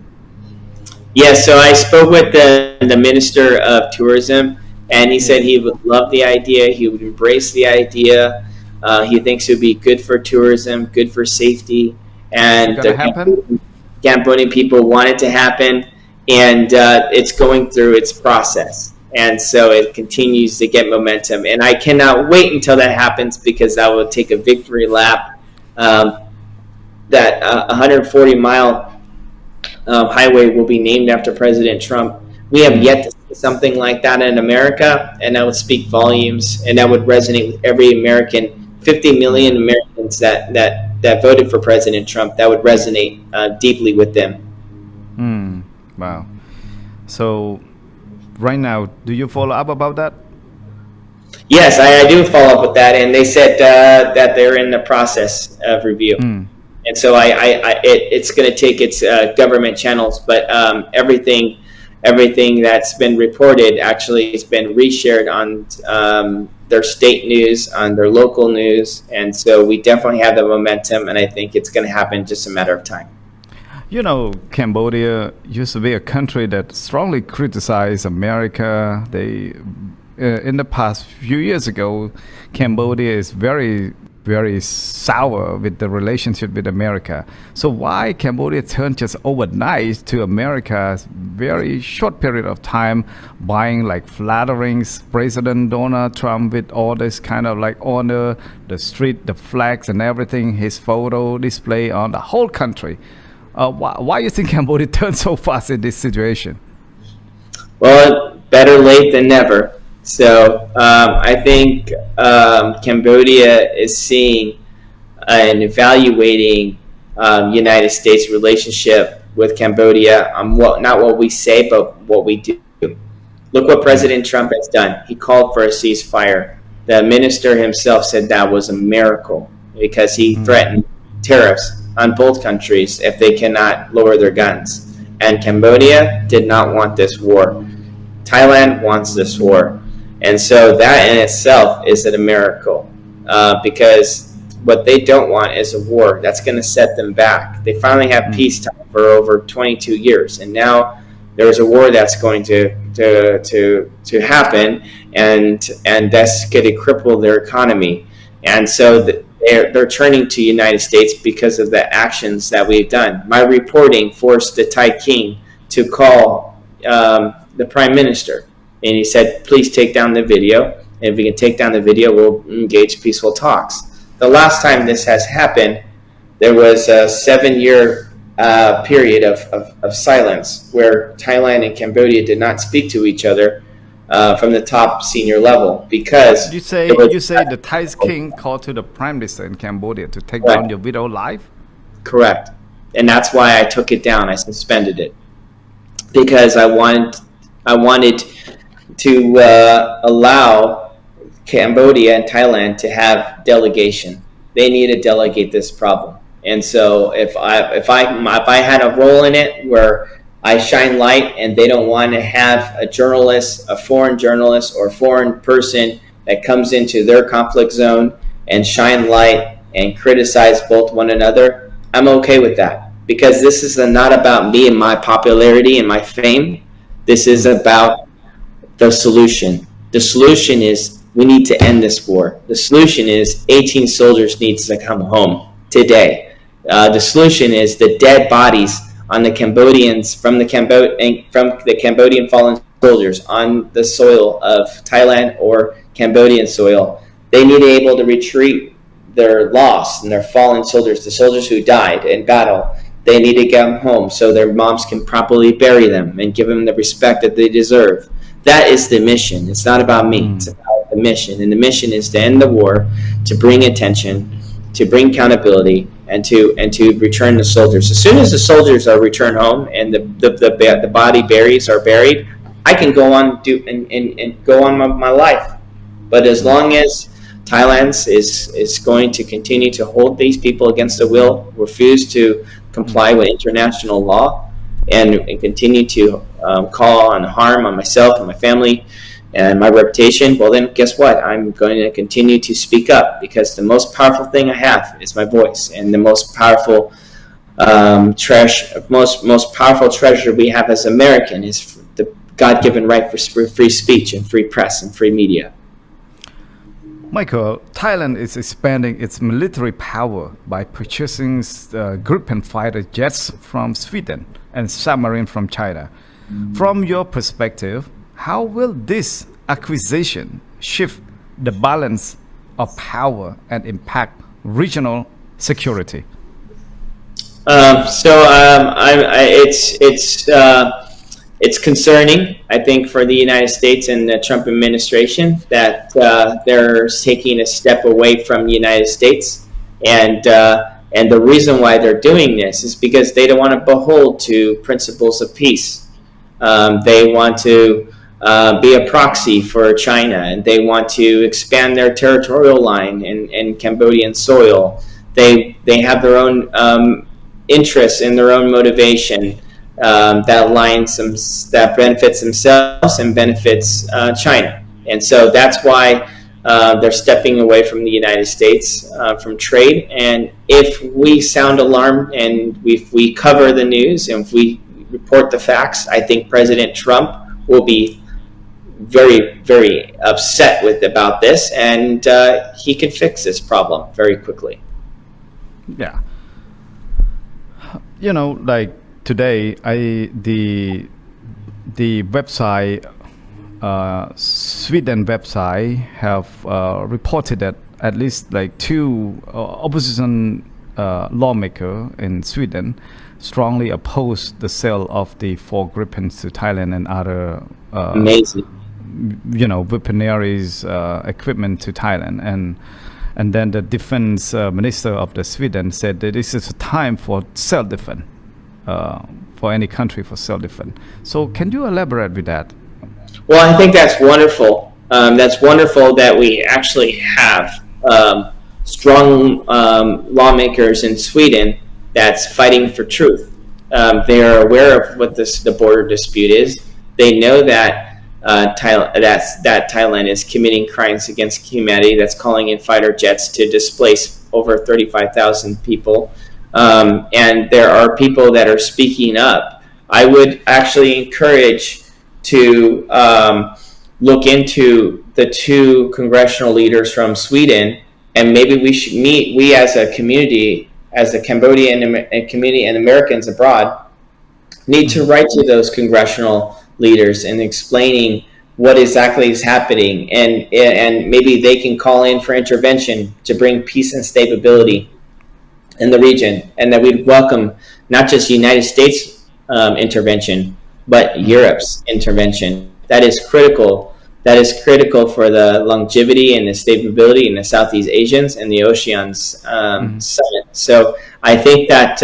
Yes, so I spoke with the Minister of Tourism, and he said he would love the idea, he would embrace the idea. He thinks it would be good for tourism, good for safety, and the Cambodian people want it to happen, and it's going through its process. And so it continues to get momentum. And I cannot wait until that happens, because that will take a victory lap. That 140-mile highway will be named after President Trump. We have yet to see something like that in America, and that would speak volumes, and that would resonate with every American, 50 million Americans that voted for President Trump. That would resonate deeply with them.
Wow. So right now, do you follow up about that?
Yes, I do follow up with that, and they said that they're in the process of review. And so it's going to take its government channels, but everything that's been reported actually has been reshared on their state news, on their local news, and so we definitely have the momentum, and I think it's going to happen just a matter of time.
Cambodia used to be a country that strongly criticized America. They, in the past few years ago, Cambodia is very very sour with the relationship with America. So why Cambodia turned just overnight to America's very short period of time, buying like flattering President Donald Trump with all this kind of like honor, the street, the flags and everything, his photo display on the whole country. Why you think Cambodia turned so fast in this situation?
Well, better late than never. So I think Cambodia is seeing and evaluating United States relationship with Cambodia on not what we say, but what we do. Look what President Trump has done. He called for a ceasefire. The minister himself said that was a miracle because he threatened tariffs on both countries if they cannot lower their guns. And Cambodia did not want this war. Thailand wants this war. And so that in itself is a miracle because what they don't want is a war. That's going to set them back. They finally have peacetime for over 22 years, and now there's a war that's going to happen, and that's going to cripple their economy. And so they're turning to the United States because of the actions that we've done. My reporting forced the Thai king to call the prime minister. And he said, please take down the video. And if we can take down the video, we'll engage peaceful talks. The last time this has happened, there was a 7-year period of silence where Thailand and Cambodia did not speak to each other from the top senior level because
you say the Thai king called to the prime minister in Cambodia to take down your video live?
Correct. And that's why I took it down. I suspended it because I wanted to allow Cambodia and Thailand to have delegation. They need to delegate this problem. And so if I had a role in it where I shine light and they don't want to have a journalist, a foreign journalist or foreign person that comes into their conflict zone and shine light and criticize both one another, I'm okay with that. Because this is not about me and my popularity and my fame. This is about the solution. The solution is we need to end this war. The solution is 18 soldiers need to come home today. The solution is the dead bodies on the Cambodians from the Cambodian fallen soldiers on the soil of Thailand or Cambodian soil. They need to be able to retreat their lost and their fallen soldiers, the soldiers who died in battle. They need to get them home so their moms can properly bury them and give them the respect that they deserve. That is the mission. It's not about me. It's about the mission. And the mission is to end the war, to bring attention, to bring accountability, and to return the soldiers. As soon as the soldiers are returned home and the body are buried, I can go on and go on my life. But as long as Thailand is going to continue to hold these people against their will, refuse to comply with international law, and continue to call on harm on myself and my family and my reputation, well then guess what? I'm going to continue to speak up because the most powerful thing I have is my voice, and the most powerful most powerful treasure we have as American is the God-given right for free speech and free press and free media.
Michael, Thailand is expanding its military power by purchasing group and fighter jets from Sweden and submarine from China. From your perspective, how will this acquisition shift the balance of power and impact regional security?
It's concerning, I think, for the United States and the Trump administration that they're taking a step away from the United States, and the reason why they're doing this is because they don't want to behold to principles of peace. They want to be a proxy for China, and they want to expand their territorial line in Cambodian soil. They have their own interests and their own motivation that benefits themselves and benefits China. And so that's why they're stepping away from the United States from trade. And if we sound alarm and if we cover the news and if we report the facts, I think President Trump will be very, very upset about this, and he can fix this problem very quickly.
Yeah. Like today, the website, Sweden website, have reported that at least like two opposition lawmaker in Sweden strongly oppose the sale of the 4 Gripens to Thailand and other
Amazing.
weaponaries equipment to Thailand, and then the defense minister of the Sweden said that this is a time for self-defense, for any country for self-defense. So can you elaborate with that?
Well, I think that's wonderful. That's wonderful that we actually have strong lawmakers in Sweden that's fighting for truth. They are aware of what the border dispute is. They know that Thailand is committing crimes against humanity. That's calling in fighter jets to displace over 35,000 people. And there are people that are speaking up. I would actually encourage to look into the 2 congressional leaders from Sweden, and maybe we should meet, we as a community, as the Cambodian community and Americans abroad, need to write to those congressional leaders and explaining what exactly is happening, and maybe they can call in for intervention to bring peace and stability in the region, and that we'd welcome not just United States intervention, but Europe's intervention. That is critical. That is critical for the longevity and the stability in the Southeast Asians and the Oceans Summit. So I think that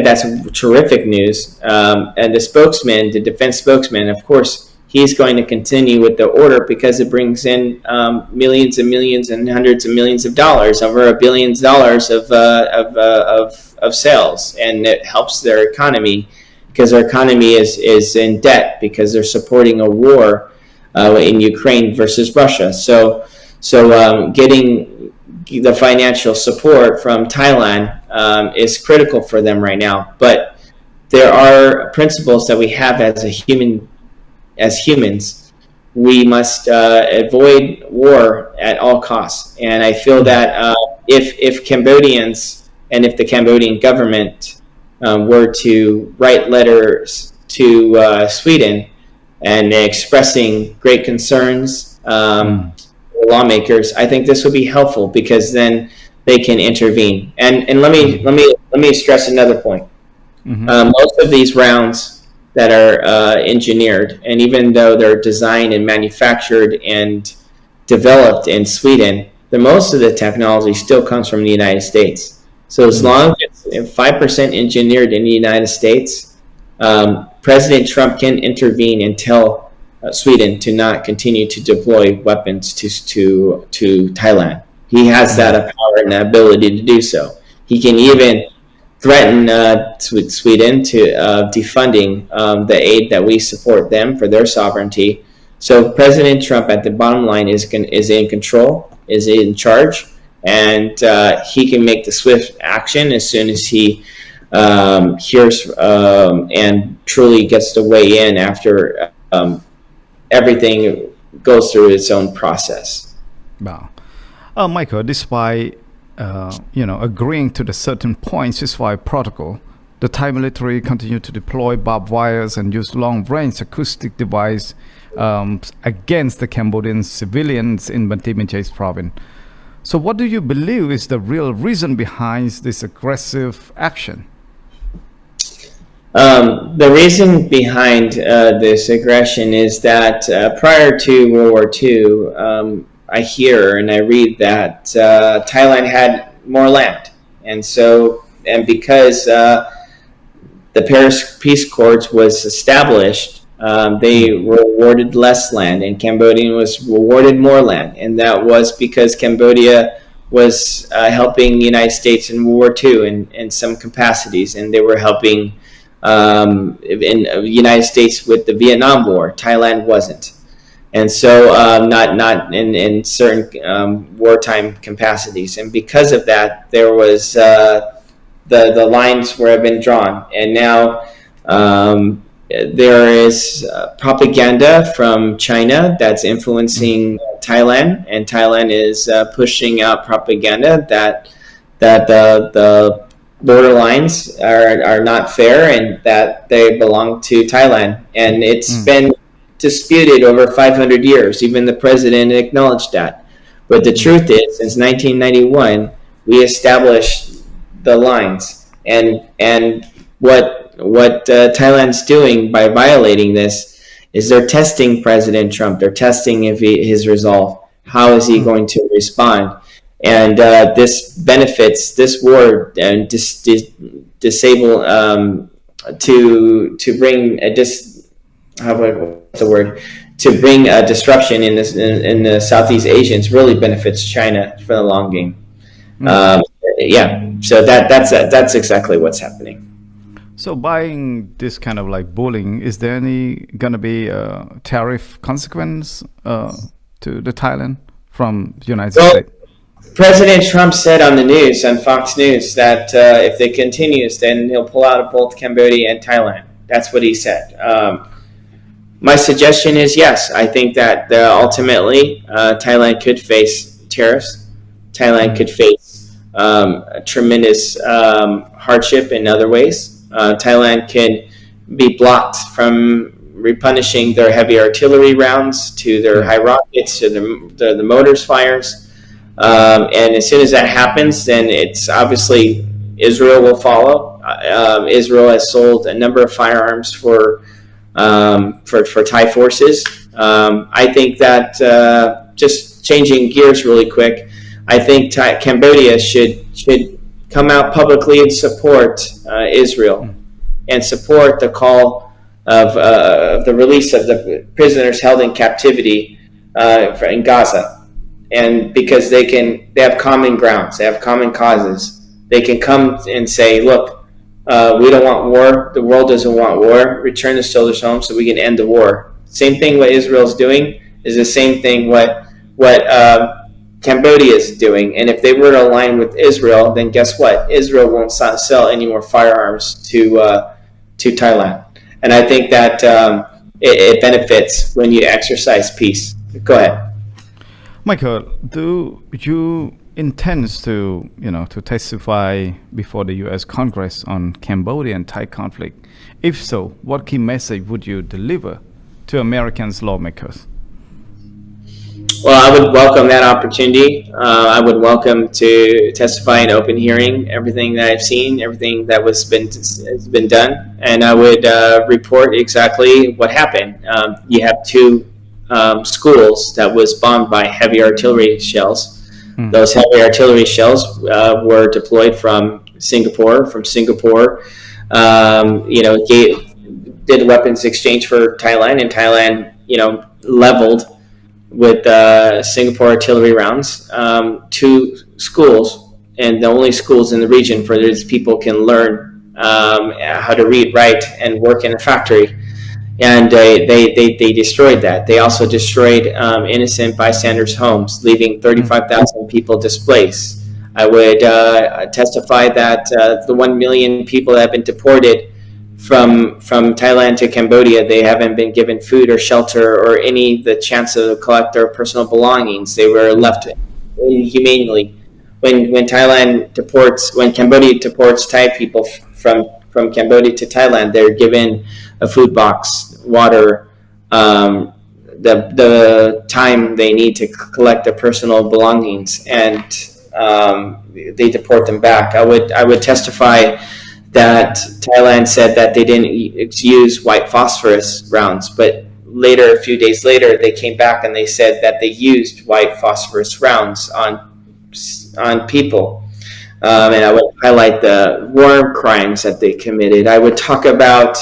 that's terrific news. And the spokesman, the defense spokesman, of course, he's going to continue with the order because it brings in millions and millions and hundreds of millions of dollars, over $1 billion of sales, and it helps their economy because their economy is in debt because they're supporting a war in Ukraine versus Russia. So getting the financial support from Thailand is critical for them right now. But there are principles that we have as humans. We must avoid war at all costs. And I feel that if Cambodians and if the Cambodian government were to write letters to Sweden and expressing great concerns, lawmakers, I think this would be helpful because then they can intervene. And let me stress another point. Most of these rounds that are engineered, and even though they're designed and manufactured and developed in Sweden, most of the technology still comes from the United States. So as long as it's 5% engineered in the United States, President Trump can intervene and tell Sweden to not continue to deploy weapons to Thailand. He has that power and ability to do so. He can even threaten Sweden to defunding the aid that we support them for their sovereignty. So President Trump, at the bottom line, is in control, is in charge, and he can make the swift action as soon as he hears and truly gets to weigh in after everything goes through its own process.
Wow. Michael, despite agreeing to the certain points ceasefire protocol, the Thai military continued to deploy barbed wires and use long-range acoustic device against the Cambodian civilians in Banteay Meanchey province. So what do you believe is the real reason behind this aggressive action?
The reason behind this aggression is that prior to World War II, I hear and I read that Thailand had more land, and because the Paris Peace Accords was established, they were awarded less land, and Cambodia was awarded more land, and that was because Cambodia was helping the United States in World War II in some capacities, and they were helping in the United States with the Vietnam War. Thailand wasn't. And so not in certain wartime capacities. And because of that, there was the lines were have been drawn. And now there is propaganda from China that's influencing Thailand, and Thailand is pushing out propaganda that the border lines are not fair and that they belong to Thailand. And it's been disputed over 500 years. Even the president acknowledged that. But the truth is, since 1991, we established the lines, and what Thailand's doing by violating this is they're testing President Trump. They're testing his resolve. How is he going to respond? And this benefits this war and disable to bring a what's the word, to bring a disruption in this in the Southeast Asians really benefits China for the long game. Yeah, so that's exactly what's happening.
So buying this kind of like bullying, is there any gonna be a tariff consequence to the Thailand from the United States?
President Trump said on the news, on Fox News, that if it continues, then he'll pull out of both Cambodia and Thailand. That's what he said. My suggestion is yes. I think that ultimately Thailand could face tariffs. Thailand could face tremendous hardship in other ways. Thailand can be blocked from replenishing their heavy artillery rounds to their high rockets to the mortars fires. And as soon as that happens, then it's obviously Israel will follow. Israel has sold a number of firearms for Thai forces. I think that just changing gears really quick, I think Cambodia should come out publicly and support Israel and support the call of the release of the prisoners held in captivity in Gaza. And because they have common grounds, they have common causes, they can come and say, look, we don't want war. The world doesn't want war. Return the soldiers home so we can end the war. Same thing what Israel's doing is the same thing what Cambodia is doing. And if they were to align with Israel, then guess what? Israel won't sell any more firearms to Thailand. And I think that it benefits when you exercise peace. Go ahead.
Michael, do you intend to testify before the U.S. Congress on Cambodia and Thai conflict? If so, what key message would you deliver to Americans lawmakers?
Well, I would welcome that opportunity. I would welcome to testify in open hearing everything that I've seen, everything that has been done, and I would report exactly what happened. You have two schools that was bombed by heavy artillery shells. Those heavy artillery shells were deployed from Singapore. Did weapons exchange for Thailand, and Thailand, leveled with Singapore artillery rounds. Two schools, and the only schools in the region for these people can learn how to read, write, and work in a factory. And they destroyed that. They also destroyed innocent bystanders' homes, leaving 35,000 people displaced. I would testify that the 1 million people that have been deported from Thailand to Cambodia, they haven't been given food or shelter or the chance to collect their personal belongings. They were left inhumanely. When Cambodia deports Thai people from Cambodia to Thailand, they're given a food box, water, the time they need to collect their personal belongings, and they deport them back. I would testify that Thailand said that they didn't use white phosphorus rounds, but later, a few days later, they came back and they said that they used white phosphorus rounds on people. And I would highlight the war crimes that they committed. I would talk about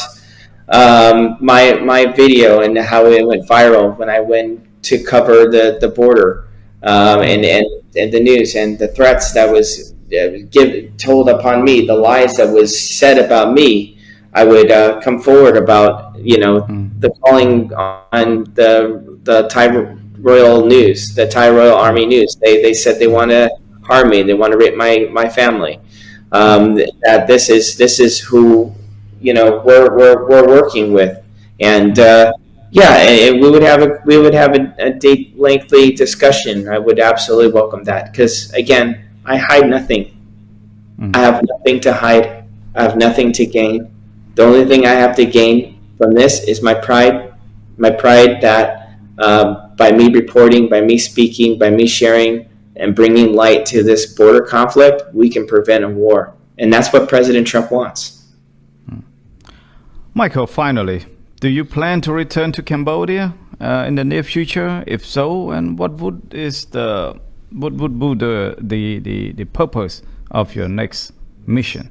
my video and how it went viral when I went to cover the border and the news and the threats that was told upon me, the lies that was said about me. I would come forward about the calling on the Thai Royal News, the Thai Royal Army News. They said they want to harm me. They want to rape my family. That this is who we're working with. And yeah, and we would have a deep, lengthy discussion. I would absolutely welcome that, because again, I hide nothing. I have nothing to hide. I have nothing to gain. The only thing I have to gain from this is my pride. My pride that by me reporting, by me speaking, by me sharing and bringing light to this border conflict, we can prevent a war. And that's what President Trump wants.
Michael, finally, do you plan to return to Cambodia in the near future? If so, and what would be the purpose of your next mission?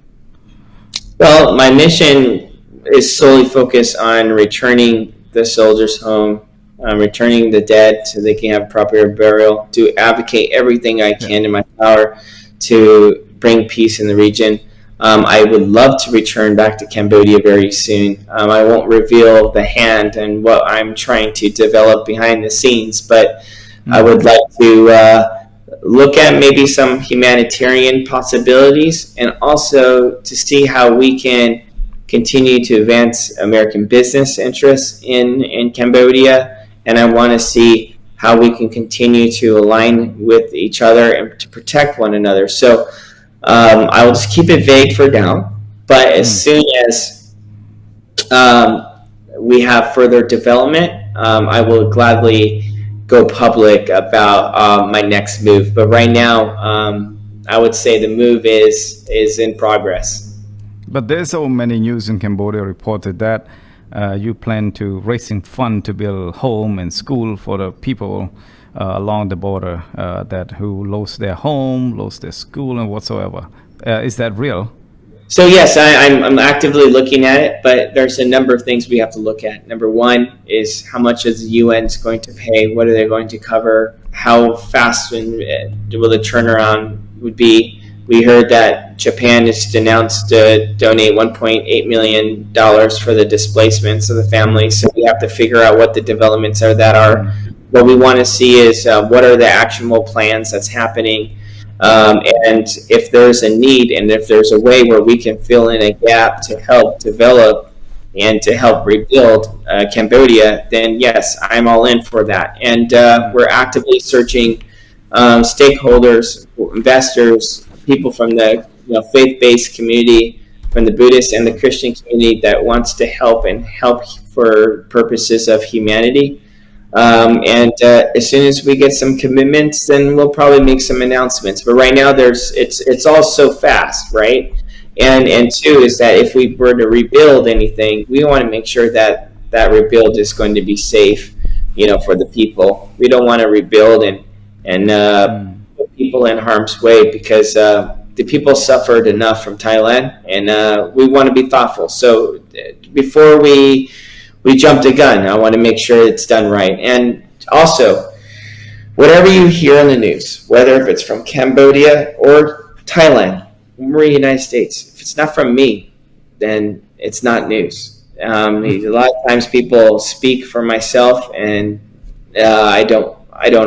Well, my mission is solely focused on returning the soldiers home, returning the dead so they can have proper burial, to advocate everything I can in my power to bring peace in the region. I would love to return back to Cambodia very soon. I won't reveal the hand and what I'm trying to develop behind the scenes, but I would like to look at maybe some humanitarian possibilities, and also to see how we can continue to advance American business interests in Cambodia. And I want to see how we can continue to align with each other and to protect one another. So I will just keep it vague for now, but as soon as we have further development, I will gladly go public about my next move. But right now, I would say the move is in progress.
But there's so many news in Cambodia reported that you plan to raising fund to build home and school for the people along the border that who lost their home, lost their school, and whatsoever. Is that real?
So yes, I'm actively looking at it, but there's a number of things we have to look at. Number one is how much is the UN going to pay? What are they going to cover? How fast will the turnaround would be? We heard that Japan has announced to donate $1.8 million for the displacements of the families. So we have to figure out what the developments are that are. What we want to see is what are the actionable plans that's happening. And if there's a need and if there's a way where we can fill in a gap to help develop and to help rebuild Cambodia, then yes, I'm all in for that. And we're actively searching stakeholders, investors, people from the faith-based community, from the Buddhist and the Christian community that wants to help and help for purposes of humanity. And as soon as we get some commitments, then we'll probably make some announcements. But right now, it's all so fast, right? And two is that if we were to rebuild anything, we want to make sure that that rebuild is going to be safe, for the people. We don't want to rebuild and put people in harm's way, because the people suffered enough from Thailand, and we want to be thoughtful. So before we jump the gun, I want to make sure it's done right. And also, whatever you hear on the news, whether if it's from Cambodia or Thailand or the United States, if it's not from me, then it's not news. A lot of times people speak for myself, and I don't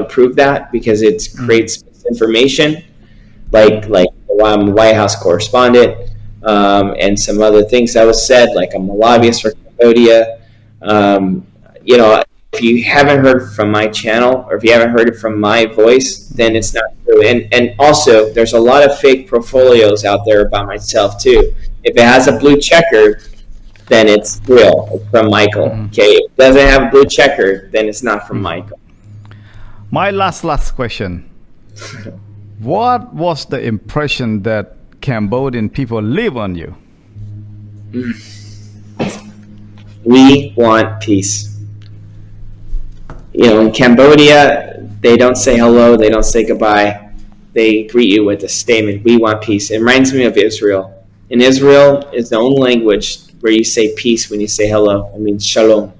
approve that, because it creates misinformation, like I'm a White House correspondent, and some other things that was said, like I'm a lobbyist for Cambodia. If you haven't heard from my channel, or if you haven't heard it from my voice, then it's not true. And also, there's a lot of fake portfolios out there about myself too. If it has a blue checker, then it's real. It's from Michael. Okay, if it doesn't have a blue checker, then it's not from Michael.
My last question. What was the impression that Cambodian people leave on you?
We want peace. In Cambodia, they don't say hello, they don't say goodbye. They greet you with a statement, we want peace. It reminds me of Israel. In Israel, is the only language where you say peace when you say hello. It means shalom.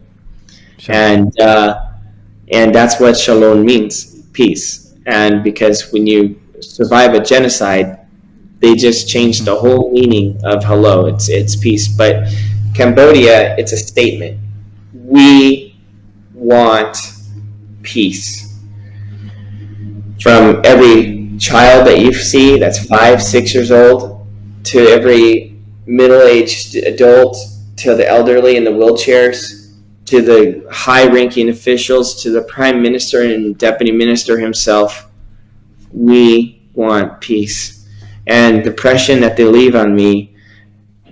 And that's what shalom means, peace. And because when you survive a genocide, they just changed the whole meaning of hello. It's peace. But Cambodia, it's a statement. We want peace. From every child that you see that's 5, 6 years old, to every middle-aged adult, to the elderly in the wheelchairs, to the high-ranking officials, to the prime minister and deputy minister himself. We want peace. And the impression that they leave on me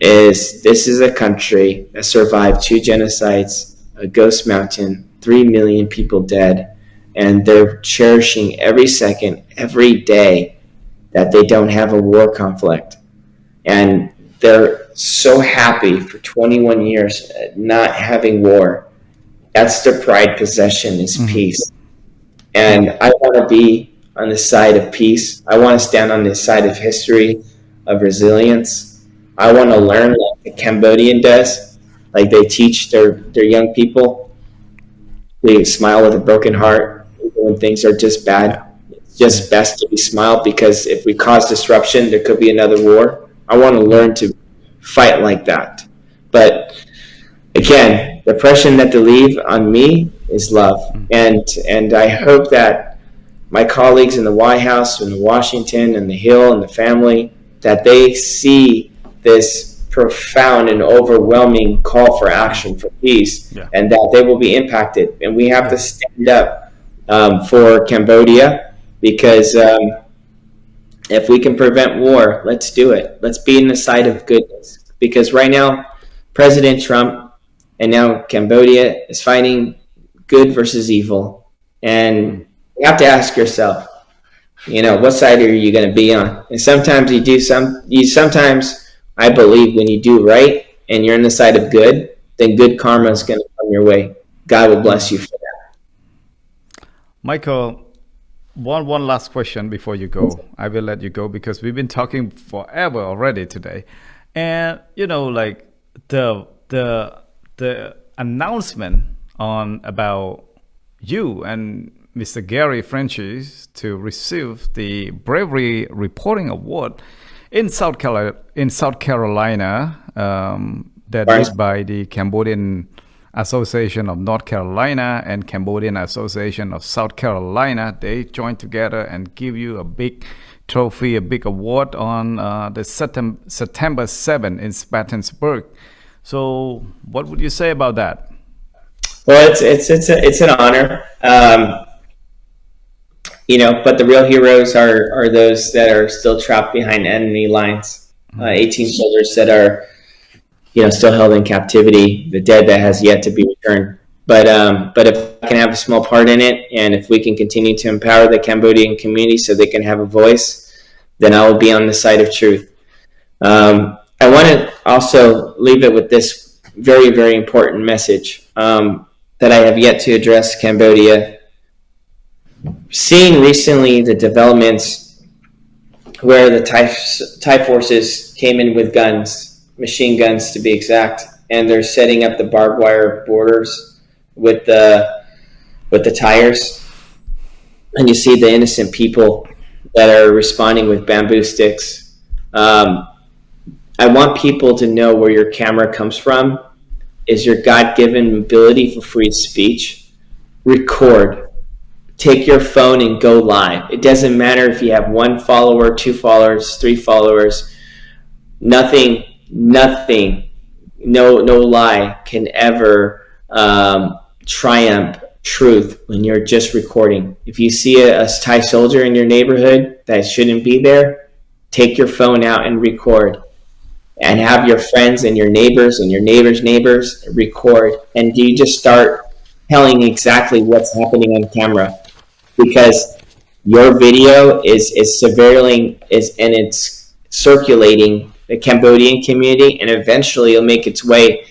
is this is a country that survived 2 genocides, a ghost mountain, 3 million people dead, and they're cherishing every second, every day that they don't have a war conflict. And they're so happy for 21 years not having war. That's their pride possession is peace. And I want to be on the side of peace. I want to stand on the side of history, of resilience. I want to learn like the Cambodian does, like they teach their young people. They smile with a broken heart when things are just bad. It's just best to be smiled, because if we cause disruption, there could be another war. I want to learn to fight like that. But again, the impression that they leave on me is love. And I hope that my colleagues in the White House and Washington and the Hill and the family, that they see this profound and overwhelming call for action for peace, and that they will be impacted. And we have to stand up for Cambodia, because if we can prevent war, let's do it. Let's be in the side of goodness. Because right now, President Trump and now Cambodia is fighting good versus evil. And you have to ask yourself, what side are you going to be on? And sometimes sometimes I believe when you do right and you're on the side of good, then good karma is going to come your way. God will bless you for that.
Michael, one last question before you go. I will let you go because we've been talking forever already today. And like the announcement about you and Mr. Gary Francis to receive the Bravery Reporting Award in South Carolina, that is by the Cambodian Association of North Carolina and Cambodian Association of South Carolina. They joined together and give you a big trophy, a big award on the September 7 in Spartanburg. So what would you say about that?
Well, it's an honor. But the real heroes are those that are still trapped behind enemy lines. 18 soldiers that are still held in captivity, the dead that has yet to be returned. But if I can have a small part in it, and if we can continue to empower the Cambodian community so they can have a voice, then I will be on the side of truth. I want to also leave it with this very, very important message that I have yet to address Cambodia. Seeing recently the developments where the Thai forces came in with guns, machine guns to be exact, and they're setting up the barbed wire borders with the tires, and you see the innocent people that are responding with bamboo sticks. I want people to know where your camera comes from is your God-given ability for free speech. Record. Take your phone and go live. It doesn't matter if you have 1 follower, 2 followers, 3 followers. Nothing, no lie can ever triumph truth when you're just recording. If you see a Thai soldier in your neighborhood that shouldn't be there, take your phone out and record. And have your friends and your neighbors neighbors record. And you just start telling exactly what's happening on camera. Because your video is circulating the Cambodian community, and eventually it'll make its way